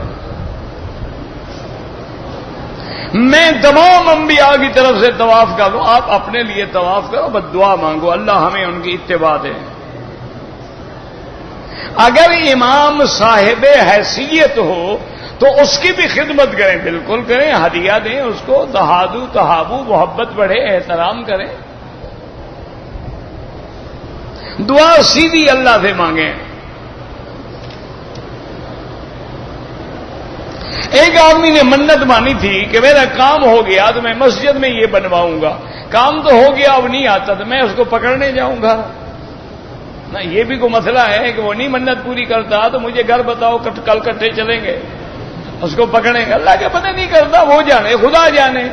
S1: میں تمام انبیاء کی طرف سے طواف کروں، آپ اپنے لیے طواف کرو، بس دعا مانگو اللہ ہمیں ان کی اتباع دے۔ اگر امام صاحب حیثیت ہو تو اس کی بھی خدمت کریں، بالکل کریں، ہدیہ دیں اس کو، تہادو تہابو، محبت بڑھے، احترام کریں، دعا سیدھی اللہ سے مانگیں۔ ایک آدمی نے منت مانی تھی کہ میرا کام ہو گیا تو میں مسجد میں یہ بنواؤں گا، کام تو ہو گیا اب نہیں آتا تو میں اس کو پکڑنے جاؤں گا نا۔ یہ بھی کوئی مسئلہ ہے کہ وہ نہیں منت پوری کرتا تو مجھے گھر بتاؤ، کل کٹھے چلیں گے، اس کو پکڑیں گے، اللہ کے پتہ نہیں کرتا، وہ جانے، خدا جانے۔